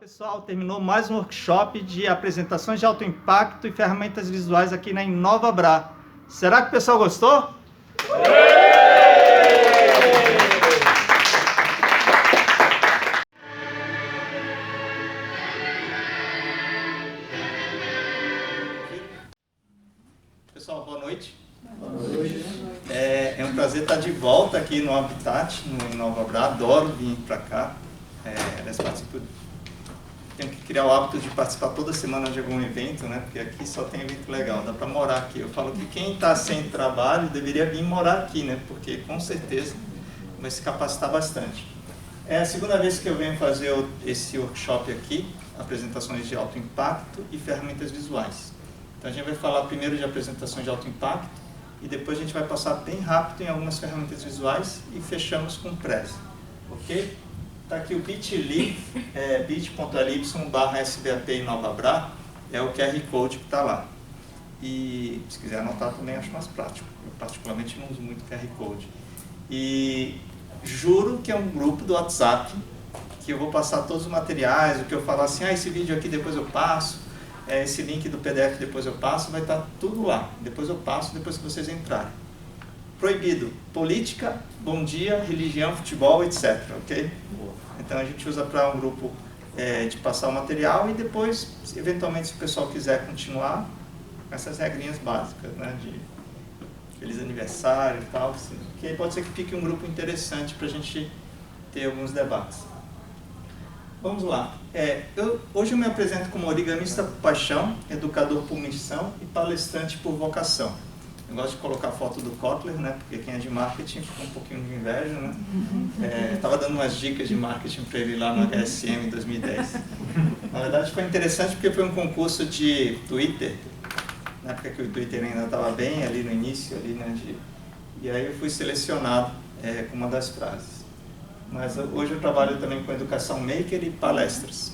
Pessoal, terminou mais um workshop de apresentações de alto impacto e ferramentas visuais aqui na InovaBra. Será que o pessoal gostou? Pessoal, boa noite. Boa noite. É um prazer estar de volta aqui no Habitat, no InovaBra. Adoro vir para cá. Tenho que criar o hábito de participar toda semana de algum evento, né? Porque aqui só tem evento legal, dá para morar aqui. Eu falo que quem está sem trabalho deveria vir morar aqui, né? Porque com certeza vai se capacitar bastante. É a segunda vez que eu venho fazer esse workshop aqui, apresentações de alto impacto e ferramentas visuais. Então a gente vai falar primeiro de apresentações de alto impacto e depois a gente vai passar bem rápido em algumas ferramentas visuais e fechamos com Prezi, ok? Está aqui o bit.ly, bit.ly/SBAP InovaBra, é o QR Code que está lá. E se quiser anotar também acho mais prático. Eu particularmente não uso muito QR Code. E juro que é um grupo do WhatsApp, que eu vou passar todos os materiais, o que eu falar assim, esse vídeo aqui depois eu passo, esse link do PDF depois eu passo, vai estar tudo lá. Depois eu passo, depois que vocês entrarem. Proibido, política, bom dia, religião, futebol, etc. Ok? Então a gente usa para um grupo de passar o material e depois, eventualmente, se o pessoal quiser continuar, com essas regrinhas básicas, né? De feliz aniversário e tal, assim, que aí pode ser que fique um grupo interessante para a gente ter alguns debates. Vamos lá. Hoje eu me apresento como origamista por paixão, educador por missão e palestrante por vocação. Eu gosto de colocar a foto do Kotler, né? Porque quem é de marketing ficou um pouquinho de inveja, né? Estava dando umas dicas de marketing para ele lá no HSM em 2010. Na verdade foi interessante porque foi um concurso de Twitter, na época que o Twitter ainda estava bem ali no início, ali, né? E aí eu fui selecionado com uma das frases. Mas hoje eu trabalho também com educação maker e palestras.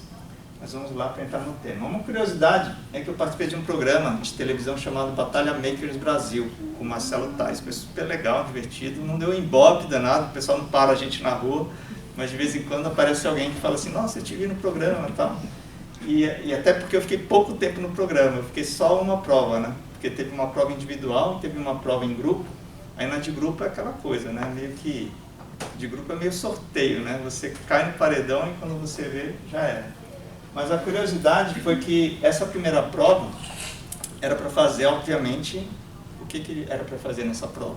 Mas vamos lá para entrar no tema. Uma curiosidade é que eu participei de um programa de televisão chamado Batalha Makers Brasil, com o Marcelo Tais. Foi super legal, divertido, não deu ibope danado, o pessoal não para a gente na rua, mas de vez em quando aparece alguém que fala assim, nossa, eu te vi no programa e tal. E até porque eu fiquei pouco tempo no programa, eu fiquei só uma prova, né? Porque teve uma prova individual, teve uma prova em grupo, aí na de grupo é aquela coisa, né? Meio que, de grupo é meio sorteio, né? Você cai no paredão e quando você vê, já era. Mas a curiosidade foi que essa primeira prova era para fazer, obviamente, o que era para fazer nessa prova?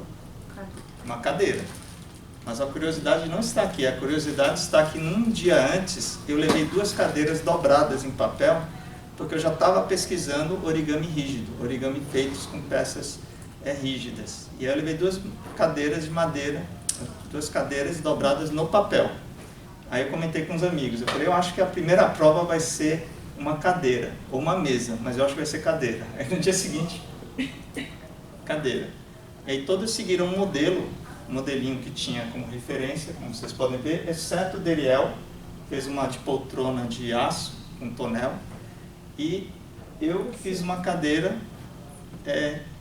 Uma cadeira. Mas a curiosidade não está aqui, a curiosidade está que num dia antes eu levei 2 cadeiras dobradas em papel, porque eu já estava pesquisando origami rígido, origami feitos com peças rígidas. E aí eu levei 2 cadeiras de madeira, 2 cadeiras dobradas no papel. Aí eu comentei com os amigos, eu falei, eu acho que a primeira prova vai ser uma cadeira, ou uma mesa, mas eu acho que vai ser cadeira. Aí no dia seguinte, cadeira. E aí todos seguiram um modelinho que tinha como referência, como vocês podem ver, exceto o Deriel, fez uma de poltrona de aço, com tonel, e eu fiz uma cadeira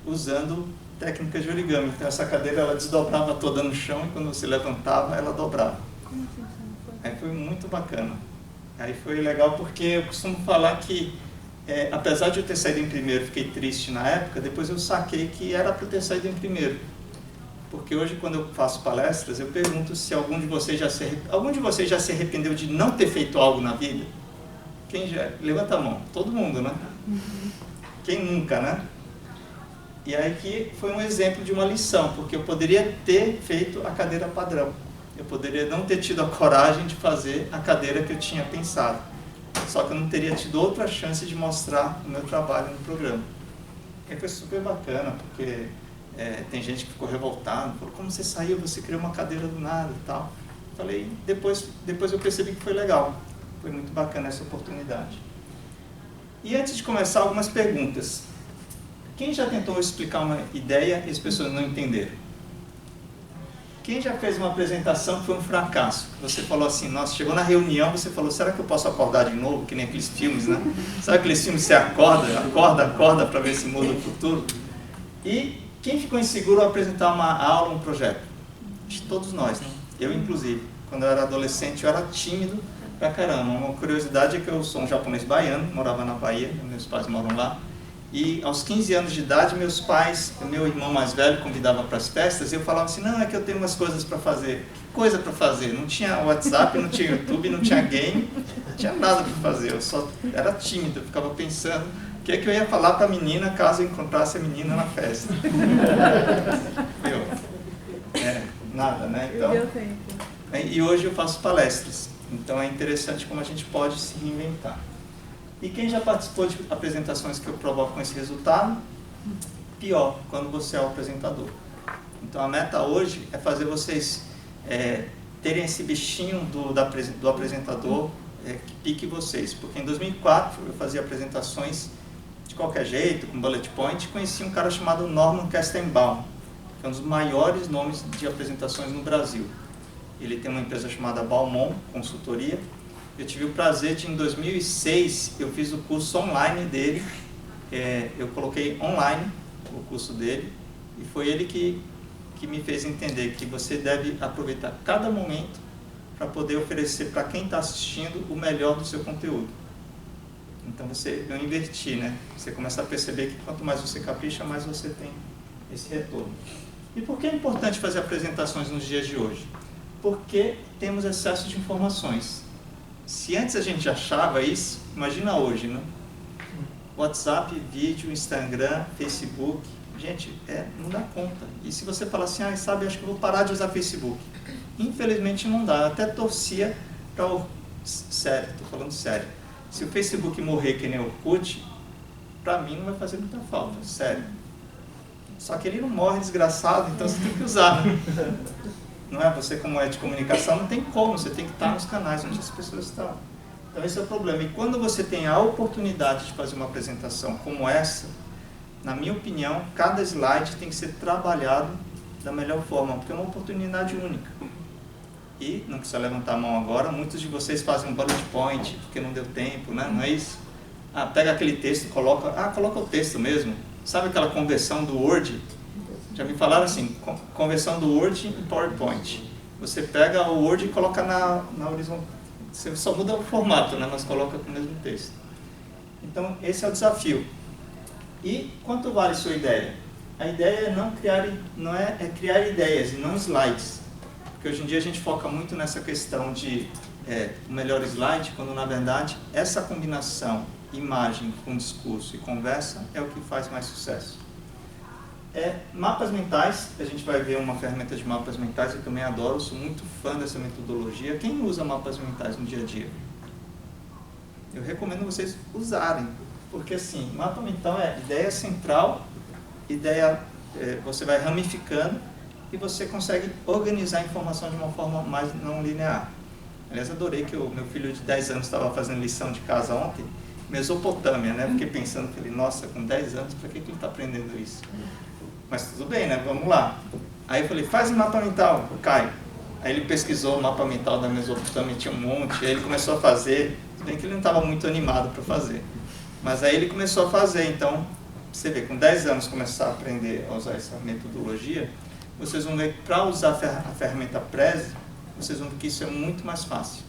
usando técnicas de origami. Então essa cadeira ela desdobrava toda no chão e quando você levantava, ela dobrava. Aí foi muito bacana. Aí foi legal porque eu costumo falar que, apesar de eu ter saído em primeiro, fiquei triste na época, depois eu saquei que era para eu ter saído em primeiro. Porque hoje, quando eu faço palestras, eu pergunto se algum de vocês já se arrependeu de não ter feito algo na vida? Quem já? Levanta a mão. Todo mundo, né? Quem nunca, né? E aí que foi um exemplo de uma lição, porque eu poderia ter feito a cadeira padrão. Eu poderia não ter tido a coragem de fazer a cadeira que eu tinha pensado. Só que eu não teria tido outra chance de mostrar o meu trabalho no programa. E foi super bacana, porque tem gente que ficou revoltada, falou, como você saiu, você criou uma cadeira do nada e tal. Falei, depois eu percebi que foi legal. Foi muito bacana essa oportunidade. E antes de começar, algumas perguntas. Quem já tentou explicar uma ideia e as pessoas não entenderam? Quem já fez uma apresentação que foi um fracasso? Você falou assim, nossa, chegou na reunião, você falou, será que eu posso acordar de novo? Que nem aqueles filmes, né? Sabe aqueles filmes que você acorda para ver se muda o futuro? E quem ficou inseguro ao apresentar uma aula, um projeto? Acho que todos nós, né? Eu inclusive. Quando eu era adolescente, eu era tímido pra caramba. Uma curiosidade é que eu sou um japonês baiano, morava na Bahia, meus pais moram lá. E aos 15 anos de idade, meus pais, meu irmão mais velho convidava para as festas, e eu falava assim, não, é que eu tenho umas coisas para fazer. Que coisa para fazer? Não tinha WhatsApp, não tinha YouTube, não tinha game, não tinha nada para fazer. Eu só era tímido, eu ficava pensando o que é que eu ia falar para a menina caso eu encontrasse a menina na festa. Nada, né? Então, e hoje eu faço palestras, então é interessante como a gente pode se reinventar. E quem já participou de apresentações que eu provoco com esse resultado? Pior, quando você é o apresentador. Então a meta hoje é fazer vocês terem esse bichinho do apresentador que pique vocês. Porque em 2004 eu fazia apresentações de qualquer jeito, com bullet point, e conheci um cara chamado Norman Kestenbaum, que é um dos maiores nomes de apresentações no Brasil. Ele tem uma empresa chamada Balmont Consultoria. Eu tive o prazer de, em 2006, eu fiz o curso online dele, eu coloquei online o curso dele, e foi ele que me fez entender que você deve aproveitar cada momento para poder oferecer para quem está assistindo o melhor do seu conteúdo. Então eu inverti, né? Você começa a perceber que quanto mais você capricha, mais você tem esse retorno. E por que é importante fazer apresentações nos dias de hoje? Porque temos excesso de informações. Se antes a gente achava isso, imagina hoje, né? WhatsApp, vídeo, Instagram, Facebook, gente, não dá conta. E se você falar assim, acho que eu vou parar de usar Facebook. Infelizmente não dá. Eu até torcia para o... Sério, estou falando sério. Se o Facebook morrer que nem o Orkut, para mim não vai fazer muita falta, sério. Só que ele não morre desgraçado, então você tem que usar. Não é? Você, como é de comunicação, não tem como, você tem que estar nos canais onde as pessoas estão. Então esse é o problema. E quando você tem a oportunidade de fazer uma apresentação como essa, na minha opinião, cada slide tem que ser trabalhado da melhor forma, porque é uma oportunidade única. E, não precisa levantar a mão agora, muitos de vocês fazem um bullet point, porque não deu tempo, né? Não é isso? Pega aquele texto e coloca o texto mesmo. Sabe aquela conversão do Word? Já me falaram assim, conversão do Word em PowerPoint. Você pega o Word e coloca na horizontal. Você só muda o formato, né? Mas coloca com o mesmo texto. Então, esse é o desafio. E quanto vale sua ideia? A ideia é criar ideias e não slides. Porque hoje em dia a gente foca muito nessa questão de o melhor slide, quando na verdade essa combinação imagem com discurso e conversa é o que faz mais sucesso. Mapas mentais, a gente vai ver uma ferramenta de mapas mentais, eu também adoro, sou muito fã dessa metodologia. Quem usa mapas mentais no dia a dia? Eu recomendo vocês usarem, porque assim, mapa mental é ideia central, você vai ramificando e você consegue organizar a informação de uma forma mais não linear. Aliás, adorei que o meu filho de 10 anos estava fazendo lição de casa ontem, Mesopotâmia, né? Fiquei pensando, falei, nossa, com 10 anos, para que ele está aprendendo isso? Mas tudo bem, né? Vamos lá. Aí eu falei, faz um mapa mental, Caio. Aí ele pesquisou o mapa mental da Mesopotâmia, tinha um monte, aí ele começou a fazer, se bem que ele não estava muito animado para fazer. Mas aí ele começou a fazer, então, você vê, com 10 anos começar a aprender a usar essa metodologia, vocês vão ver que para usar a ferramenta Prezi, vocês vão ver que isso é muito mais fácil.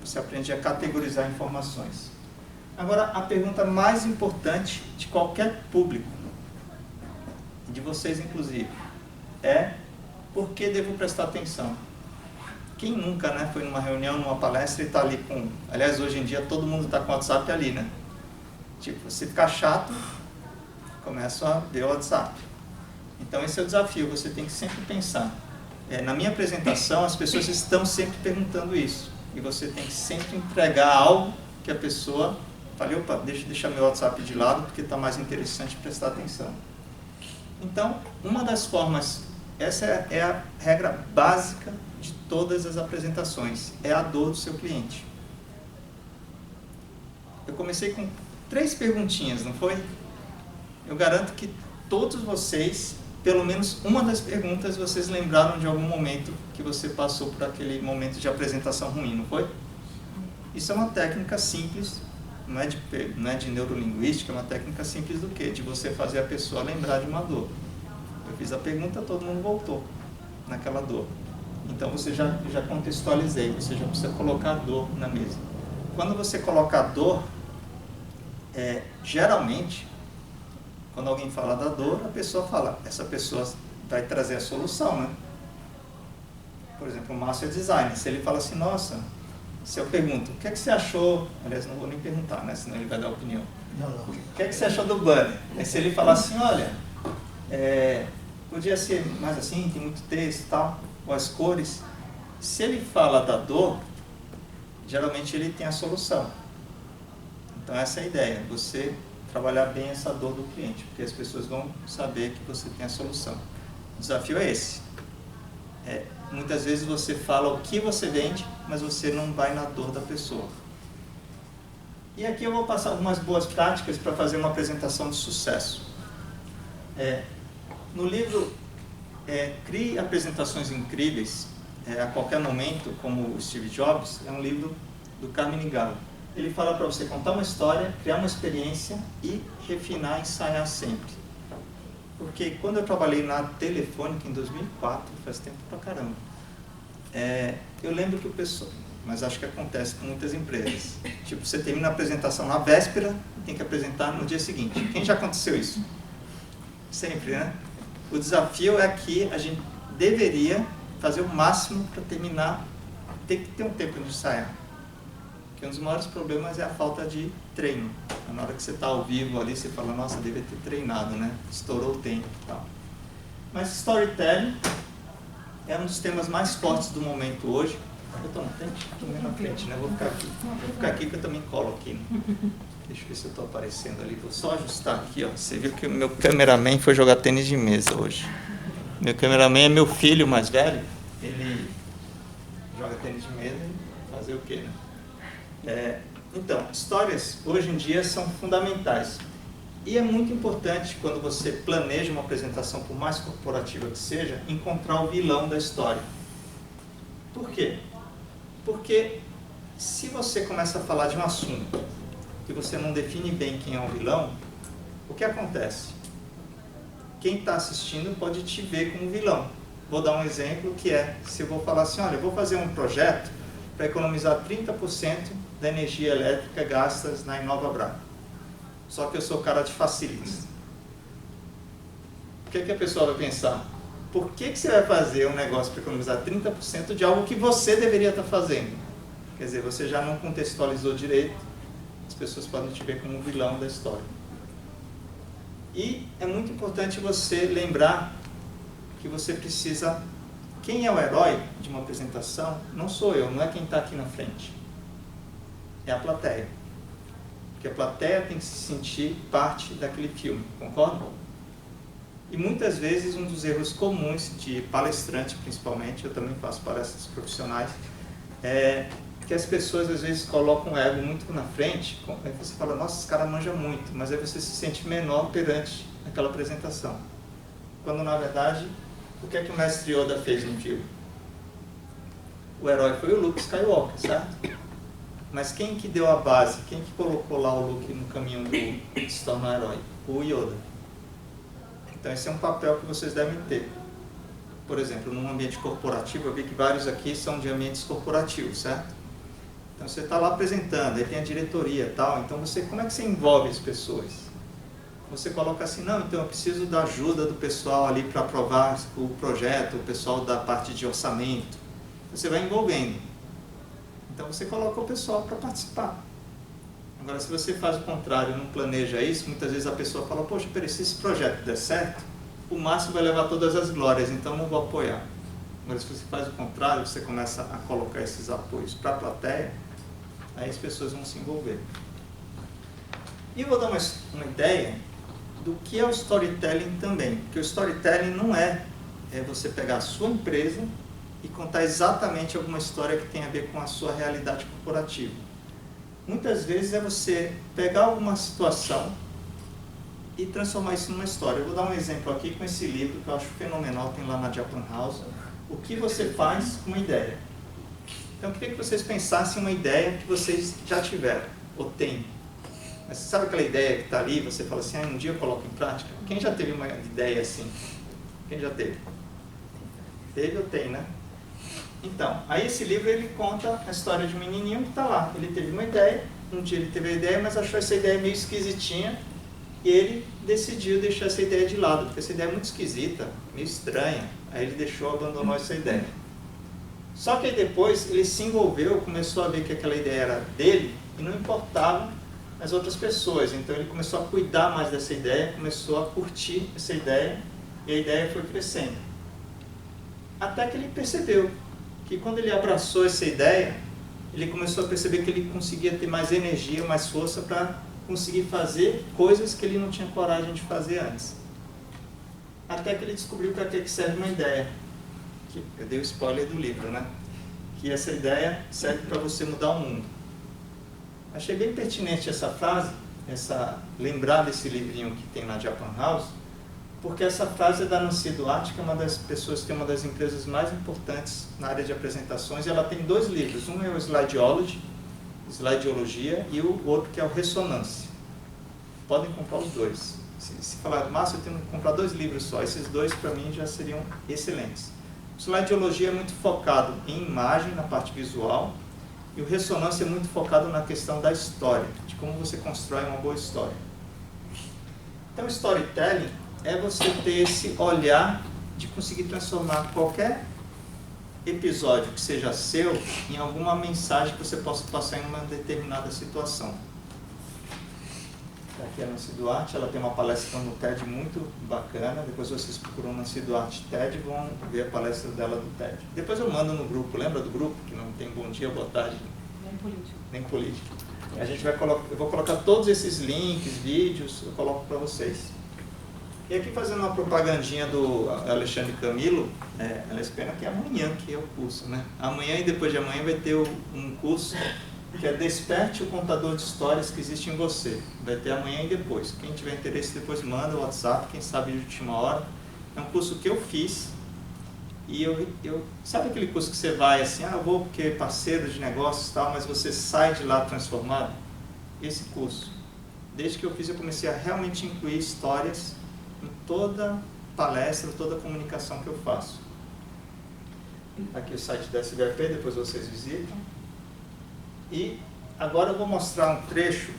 Você aprende a categorizar informações. Agora, a pergunta mais importante de qualquer público, de vocês inclusive, é por que devo prestar atenção? Quem nunca, né, foi numa reunião, numa palestra e está ali com... Aliás, hoje em dia todo mundo está com o WhatsApp ali, né? Tipo, se ficar chato, começa a ver o WhatsApp. Então esse é o desafio, você tem que sempre pensar. Na minha apresentação, as pessoas estão sempre perguntando isso. E você tem que sempre entregar algo que a pessoa fale, opa, deixa eu deixar meu WhatsApp de lado, porque está mais interessante prestar atenção. Então, uma das formas, essa é a regra básica de todas as apresentações, é a dor do seu cliente. Eu comecei com 3 perguntinhas, não foi? Eu garanto que todos vocês, pelo menos uma das perguntas, vocês lembraram de algum momento que você passou por aquele momento de apresentação ruim, não foi? Isso é uma técnica simples, não é de neurolinguística, é uma técnica simples do quê? De você fazer a pessoa lembrar de uma dor. Eu fiz a pergunta, todo mundo voltou naquela dor. Então você já contextualizei, você já precisa colocar a dor na mesa. Quando você coloca a dor, geralmente, quando alguém fala da dor, a pessoa fala, essa pessoa vai trazer a solução, né? Por exemplo, o Márcio é designer, se ele fala assim, nossa, se eu pergunto, o que é que você achou, aliás, não vou nem perguntar, né, senão ele vai dar opinião. Não. O que é que você achou do banner? Aí se ele falar assim, olha, podia ser mais assim, tem muito texto e tal, ou as cores. Se ele fala da dor, geralmente ele tem a solução. Então essa é a ideia, você trabalhar bem essa dor do cliente, porque as pessoas vão saber que você tem a solução. O desafio é esse. Muitas vezes você fala o que você vende, mas você não vai na dor da pessoa. E aqui eu vou passar algumas boas práticas para fazer uma apresentação de sucesso. No livro Crie Apresentações Incríveis a Qualquer Momento, como o Steve Jobs, é um livro do Carmine Gallo. Ele fala para você contar uma história, criar uma experiência e refinar e ensaiar sempre. Porque quando eu trabalhei na Telefônica em 2004, faz tempo pra caramba, eu lembro que o pessoal, mas acho que acontece com muitas empresas, tipo, você termina a apresentação na véspera e tem que apresentar no dia seguinte. Quem já aconteceu isso? Sempre, né? O desafio é que a gente deveria fazer o máximo para terminar, tem que ter um tempo de ensaiar. Porque um dos maiores problemas é a falta de treino. Na hora que você está ao vivo ali, você fala, nossa, devia ter treinado, né? Estourou o tempo e tal. Mas storytelling é um dos temas mais fortes do momento hoje. Eu estou na frente? Estou meio na frente, né? Vou ficar aqui que eu também colo aqui. Né? Deixa eu ver se eu estou aparecendo ali. Vou só ajustar aqui, ó. Você viu que o meu cameraman foi jogar tênis de mesa hoje. Meu cameraman é meu filho mais velho. Ele joga tênis de mesa e fazer o quê, né? Então, histórias hoje em dia são fundamentais. E é muito importante, quando você planeja uma apresentação, por mais corporativa que seja, encontrar o vilão da história. Por quê? Porque se você começa a falar de um assunto que você não define bem quem é o vilão, o que acontece? Quem está assistindo pode te ver como vilão. Vou dar um exemplo que se eu vou falar assim, olha, eu vou fazer um projeto para economizar 30% da energia elétrica gastas na Inovabra. Só que eu sou cara de facilities. O que a pessoa vai pensar? Por que você vai fazer um negócio para economizar 30% de algo que você deveria estar fazendo? Quer dizer, você já não contextualizou direito, as pessoas podem te ver como um vilão da história. E é muito importante você lembrar que você precisa... Quem é o herói de uma apresentação não sou eu, não é quem está aqui na frente. É a plateia. Porque a plateia tem que se sentir parte daquele filme, concorda? E muitas vezes um dos erros comuns de palestrante, principalmente, eu também faço palestras profissionais, é que as pessoas às vezes colocam o ego muito na frente, aí você fala, nossa, esse cara manja muito, mas aí você se sente menor perante aquela apresentação. Quando na verdade, o que é que o mestre Yoda fez no filme? O herói foi o Luke Skywalker, certo? Mas quem que deu a base? Quem que colocou lá o Luke no caminho de se tornar herói? O Yoda. Então esse é um papel que vocês devem ter. Por exemplo, num ambiente corporativo, eu vi que vários aqui são de ambientes corporativos, certo? Então você está lá apresentando, aí tem a diretoria e tal, então como é que você envolve as pessoas? Você coloca assim, não, então eu preciso da ajuda do pessoal ali para aprovar o projeto, o pessoal da parte de orçamento. Você vai envolvendo. Então você coloca o pessoal para participar. Agora, se você faz o contrário, não planeja isso, muitas vezes a pessoa fala, poxa, peraí, se esse projeto der certo, o Márcio vai levar todas as glórias, então não vou apoiar. Agora, se você faz o contrário, você começa a colocar esses apoios para a plateia, aí as pessoas vão se envolver. E eu vou dar uma ideia do que é o storytelling também, porque o storytelling não é você pegar a sua empresa e contar exatamente alguma história que tem a ver com a sua realidade corporativa. Muitas vezes é você pegar alguma situação e transformar isso numa história. Eu vou dar um exemplo aqui com esse livro que eu acho fenomenal, tem lá na Japan House, O que você faz com uma ideia. Então eu queria que vocês pensassem uma ideia que vocês já tiveram, ou têm. Mas você sabe aquela ideia que está ali, você fala assim, um dia eu coloco em prática? Quem já teve uma ideia assim? Quem já teve? Teve ou tem, né? Então, aí esse livro ele conta a história de um menininho que está lá. Ele teve uma ideia, um dia ele teve a ideia, mas achou essa ideia meio esquisitinha e ele decidiu deixar essa ideia de lado, porque essa ideia é muito esquisita, meio estranha. Aí ele abandonou essa ideia. Só que aí depois ele se envolveu, começou a ver que aquela ideia era dele e não importava as outras pessoas. Então ele começou a cuidar mais dessa ideia, começou a curtir essa ideia e a ideia foi crescendo. Até que ele percebeu que quando ele abraçou essa ideia, ele começou a perceber que ele conseguia ter mais energia, mais força para conseguir fazer coisas que ele não tinha coragem de fazer antes. Até que ele descobriu para que serve uma ideia. Eu dei o spoiler do livro, né? Que essa ideia serve para você mudar o mundo. Achei bem pertinente essa frase, lembrar desse livrinho que tem na Japan House, porque essa frase é da Nancy Duarte, que é uma das pessoas que tem uma das empresas mais importantes na área de apresentações, e ela tem 2 livros, um é o Slideologia, e o outro que é o Ressonância. Podem comprar os 2. Se falar, Márcio, eu tenho que comprar 2 livros só, esses 2 para mim já seriam excelentes. O Slideologia é muito focado em imagem, na parte visual, e o Ressonância é muito focado na questão da história, de como você constrói uma boa história. Então, storytelling é você ter esse olhar de conseguir transformar qualquer episódio que seja seu em alguma mensagem que você possa passar em uma determinada situação. Aqui é a Nancy Duarte, ela tem uma palestra no TED muito bacana. Depois vocês procuram Nancy Duarte TED e vão ver a palestra dela do TED. Depois eu mando no grupo, lembra do grupo? Que não tem bom dia, boa tarde. Nem político. Eu vou colocar todos esses links, vídeos, eu coloco para vocês. E aqui fazendo uma propagandinha do Alexandre Camilo, ela espera que é amanhã que é o curso, né? Amanhã e depois de amanhã vai ter um curso que é Desperte o Contador de Histórias que existe em você. Vai ter amanhã e depois. Quem tiver interesse depois manda o WhatsApp, quem sabe de última hora. É um curso que eu fiz e sabe aquele curso que você vai assim, eu vou porque é parceiro de negócios e tal, mas você sai de lá transformado? Esse curso. Desde que eu fiz, eu comecei a realmente incluir histórias em toda palestra, toda comunicação que eu faço. Aqui o site da SVP, depois vocês visitam. E agora eu vou mostrar um trecho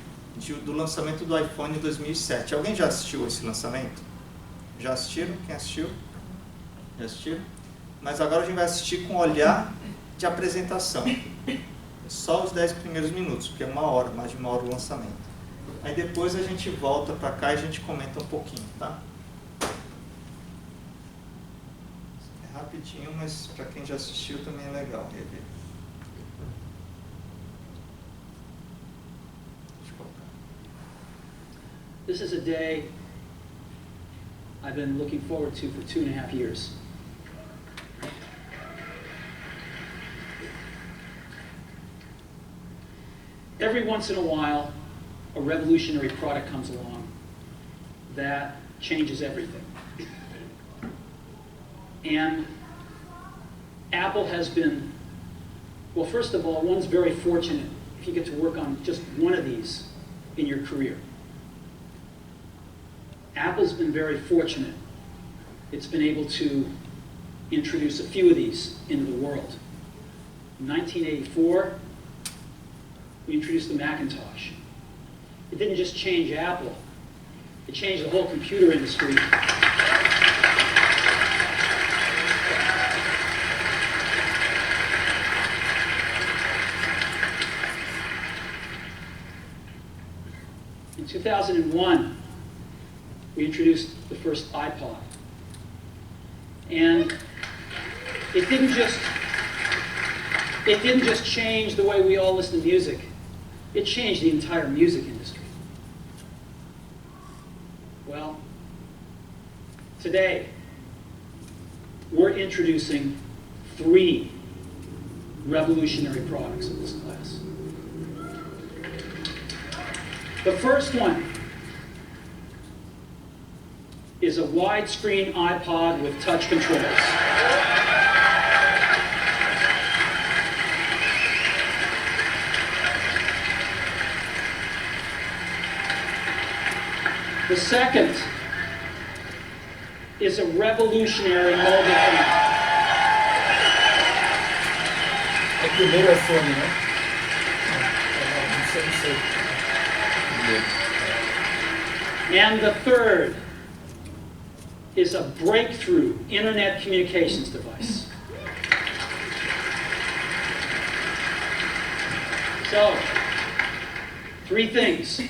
do lançamento do iPhone em 2007. Alguém já assistiu esse lançamento? Já assistiram? Quem assistiu? Já assistiram? Mas agora a gente vai assistir com olhar de apresentação. Só os 10 primeiros minutos, porque é mais de uma hora o lançamento. Aí depois a gente volta para cá e a gente comenta um pouquinho, tá? É rapidinho, mas para quem já assistiu também é legal rever. This is a day I've been looking forward to for 2.5 years. Every once in a while, a revolutionary product comes along that changes everything. And Apple has been, well, first of all, one's very fortunate if you get to work on just one of these in your career. Apple's been very fortunate. It's been able to introduce a few of these into the world. In 1984, we introduced the Macintosh. It didn't just change Apple, it changed the whole computer industry. In 2001, we introduced the first iPod. And it didn't just change the way we all listen to music. It changed the entire music industry. Well, today, we're introducing 3 revolutionary products of this class. The first one is a widescreen iPod with touch controls. The second is a revolutionary mobile phone. primeiro iPhone, né? Não sei. And the third is a breakthrough internet communications device. So, 3 things.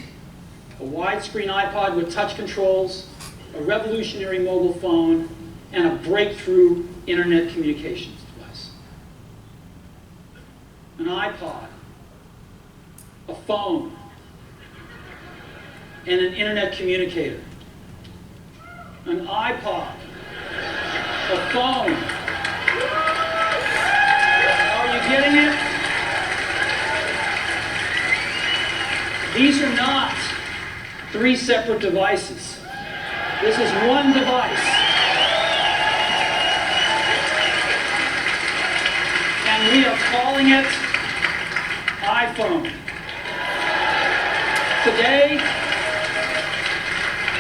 A widescreen iPod with touch controls, a revolutionary mobile phone, and a breakthrough internet communications device. An iPod, a phone, and an internet communicator. An iPod, a phone. Are you getting it? These are not 3 separate devices. This is one device. And we are calling it iPhone.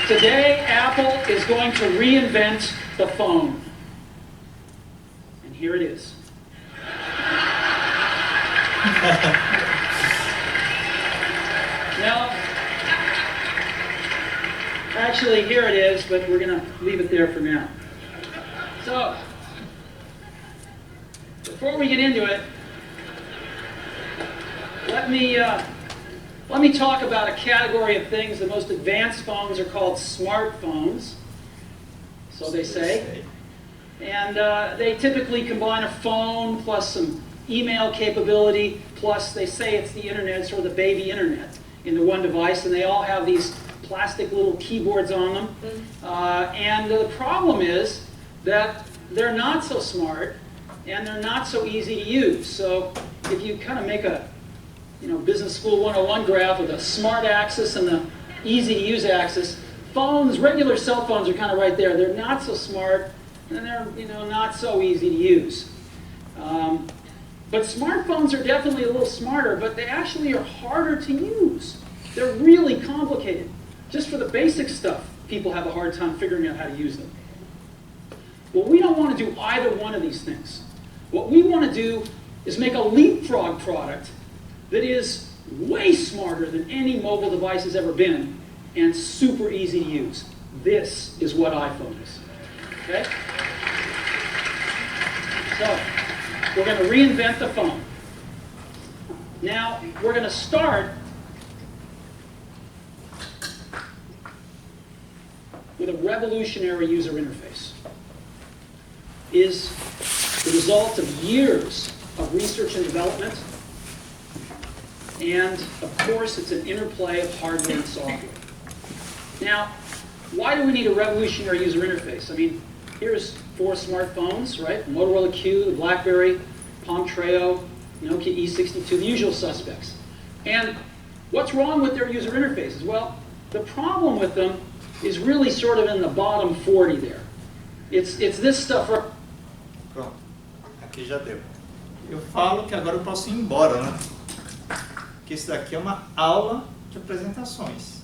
Today, Apple is going to reinvent the phone. And here it is. No. Actually, here it is, but we're going to leave it there for now. So, before we get into it, let me talk about a category of things. The most advanced phones are called smartphones, so they say. And they typically combine a phone plus some email capability, plus they say it's the internet, sort of the baby internet, into one device, and they all have these plastic little keyboards on them. And the problem is that they're not so smart, and they're not so easy to use. So if you kind of make a Business School 101 graph with a smart axis and the easy to use axis, phones, regular cell phones are kind of right there. They're not so smart, and they're not so easy to use. But smartphones are definitely a little smarter, but they actually are harder to use. They're really complicated. Just for the basic stuff, people have a hard time figuring out how to use them. Well, we don't want to do either one of these things. What we want to do is make a leapfrog product that is way smarter than any mobile device has ever been and super easy to use. This is what iPhone is. Okay? So, we're going to reinvent the phone. Now, we're going to start with a revolutionary user interface. Is the result of years of research and development, and of course it's an interplay of hardware and software. Now, why do we need a revolutionary user interface? I mean, here's 4 smartphones, right? Motorola Q, the BlackBerry, Palm Treo, Nokia E62, the usual suspects. And what's wrong with their user interfaces? Well, the problem with them is really sort of in the bottom 40 there. It's this stuff. Pronto, aqui já deu. Eu falo que agora eu posso ir embora, né? Que isso daqui é uma aula de apresentações.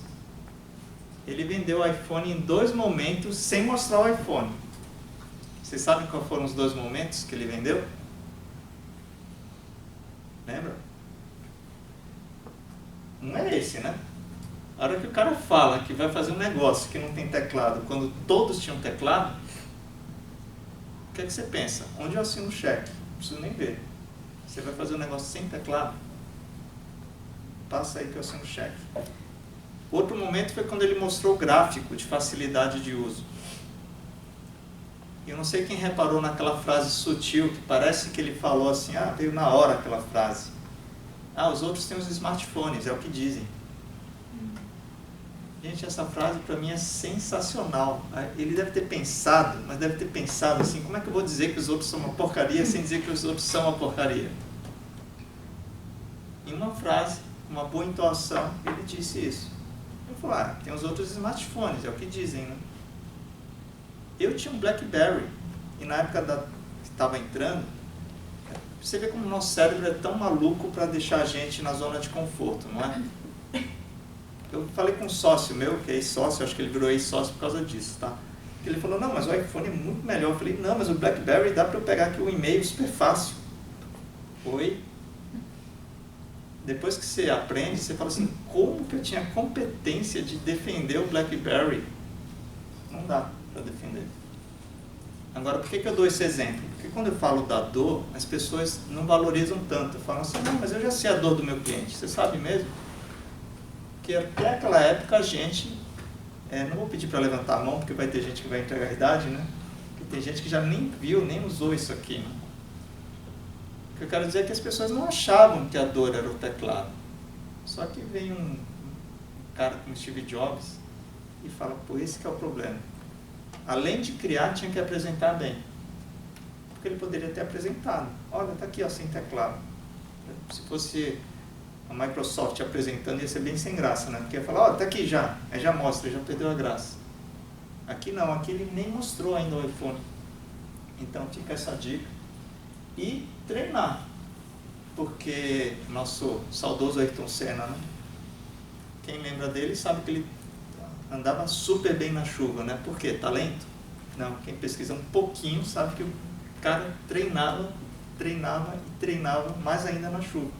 Ele vendeu o iPhone em 2 momentos sem mostrar o iPhone. Vocês sabem quais foram os 2 momentos que ele vendeu? Lembra? Não é esse, né? A hora que o cara fala que vai fazer um negócio que não tem teclado, quando todos tinham teclado, o que é que você pensa? Onde eu assino o cheque? Não preciso nem ver. Você vai fazer um negócio sem teclado? Passa aí que eu assino o cheque. Outro momento foi quando ele mostrou o gráfico de facilidade de uso. Eu não sei quem reparou naquela frase sutil, que parece que ele falou assim, veio na hora aquela frase. Os outros têm os smartphones, é o que dizem. Gente, essa frase para mim é sensacional. Ele deve ter pensado, mas deve ter pensado assim, como é que eu vou dizer que os outros são uma porcaria sem dizer que os outros são uma porcaria? Em uma frase, uma boa entoação, ele disse isso. Eu falei, tem os outros smartphones, é o que dizem, né? Eu tinha um BlackBerry, e na época que estava entrando, você vê como o nosso cérebro é tão maluco para deixar a gente na zona de conforto, não é? Eu falei com um sócio meu, que é ex-sócio, acho que ele virou ex-sócio por causa disso, tá? Ele falou, não, mas o iPhone é muito melhor. Eu falei, não, mas o BlackBerry dá para eu pegar aqui o e-mail super fácil. Oi? Depois que você aprende, você fala assim, como que eu tinha competência de defender o BlackBerry? Não dá para defender. Agora, por que eu dou esse exemplo? Porque quando eu falo da dor, as pessoas não valorizam tanto. Falam assim, não, mas eu já sei a dor do meu cliente. Você sabe mesmo? Porque até aquela época a gente... não vou pedir para levantar a mão, porque vai ter gente que vai entregar a idade, né? Porque tem gente que já nem viu, nem usou isso aqui, né? O que eu quero dizer é que as pessoas não achavam que a dor era o teclado. Só que vem um cara como Steve Jobs e fala, pô, esse que é o problema. Além de criar, tinha que apresentar bem. Porque ele poderia ter apresentado. Olha, tá aqui, ó, sem teclado. Se fosse a Microsoft apresentando, ia ser bem sem graça, né? Porque ia falar, ó, tá aqui já. Aí já mostra, já perdeu a graça. Aqui não, aqui ele nem mostrou ainda o iPhone. Então fica essa dica. E treinar. Porque nosso saudoso Ayrton Senna, né? Quem lembra dele sabe que ele andava super bem na chuva, né? Por quê? Talento? Não, quem pesquisa um pouquinho sabe que o cara treinava e treinava mais ainda na chuva.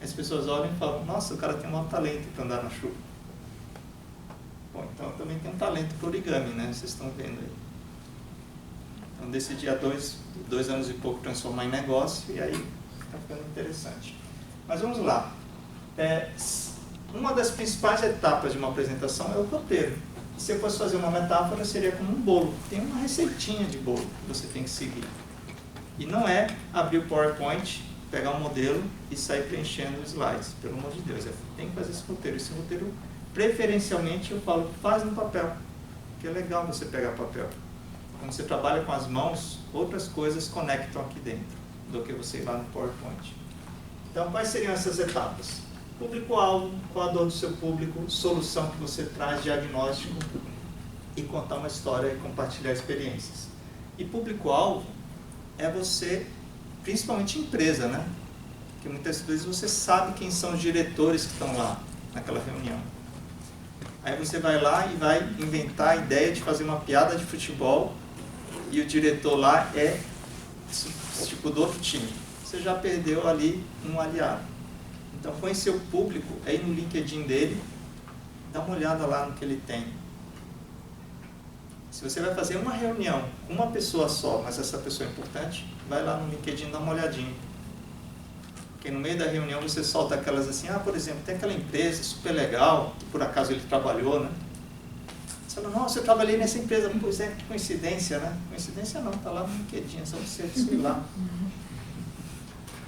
As pessoas olham e falam, nossa, o cara tem um maior talento para andar na chuva. Bom, então eu também tenho um talento para origami, né? Vocês estão vendo aí. Então decidi há dois anos e pouco transformar em negócio e aí está ficando interessante. Mas vamos lá. Uma das principais etapas de uma apresentação é o roteiro. Se eu fosse fazer uma metáfora, seria como um bolo. Tem uma receitinha de bolo que você tem que seguir. E não é abrir o PowerPoint, pegar um modelo e sair preenchendo os slides. Pelo amor de Deus, tem que fazer esse roteiro. Esse roteiro, preferencialmente, eu falo, faz no papel. Porque é legal você pegar papel. Quando você trabalha com as mãos, outras coisas conectam aqui dentro do que você ir lá no PowerPoint. Então, quais seriam essas etapas? Público-alvo, qual a dor do seu público, solução que você traz, diagnóstico e contar uma história e compartilhar experiências. E público-alvo é você, principalmente empresa, né? Porque muitas vezes você sabe quem são os diretores que estão lá naquela reunião. Aí você vai lá e vai inventar a ideia de fazer uma piada de futebol e o diretor lá é tipo do outro time. Você já perdeu ali um aliado. Então, conhecer o público é ir no LinkedIn dele, dá uma olhada lá no que ele tem. Se você vai fazer uma reunião com uma pessoa só, mas essa pessoa é importante, vai lá no LinkedIn e dá uma olhadinha. Porque no meio da reunião você solta aquelas assim, por exemplo, tem aquela empresa super legal, que por acaso ele trabalhou, né? Você fala, nossa, eu trabalhei nessa empresa. Pois é, que coincidência, né? Coincidência não, tá lá no LinkedIn, é só você ir lá.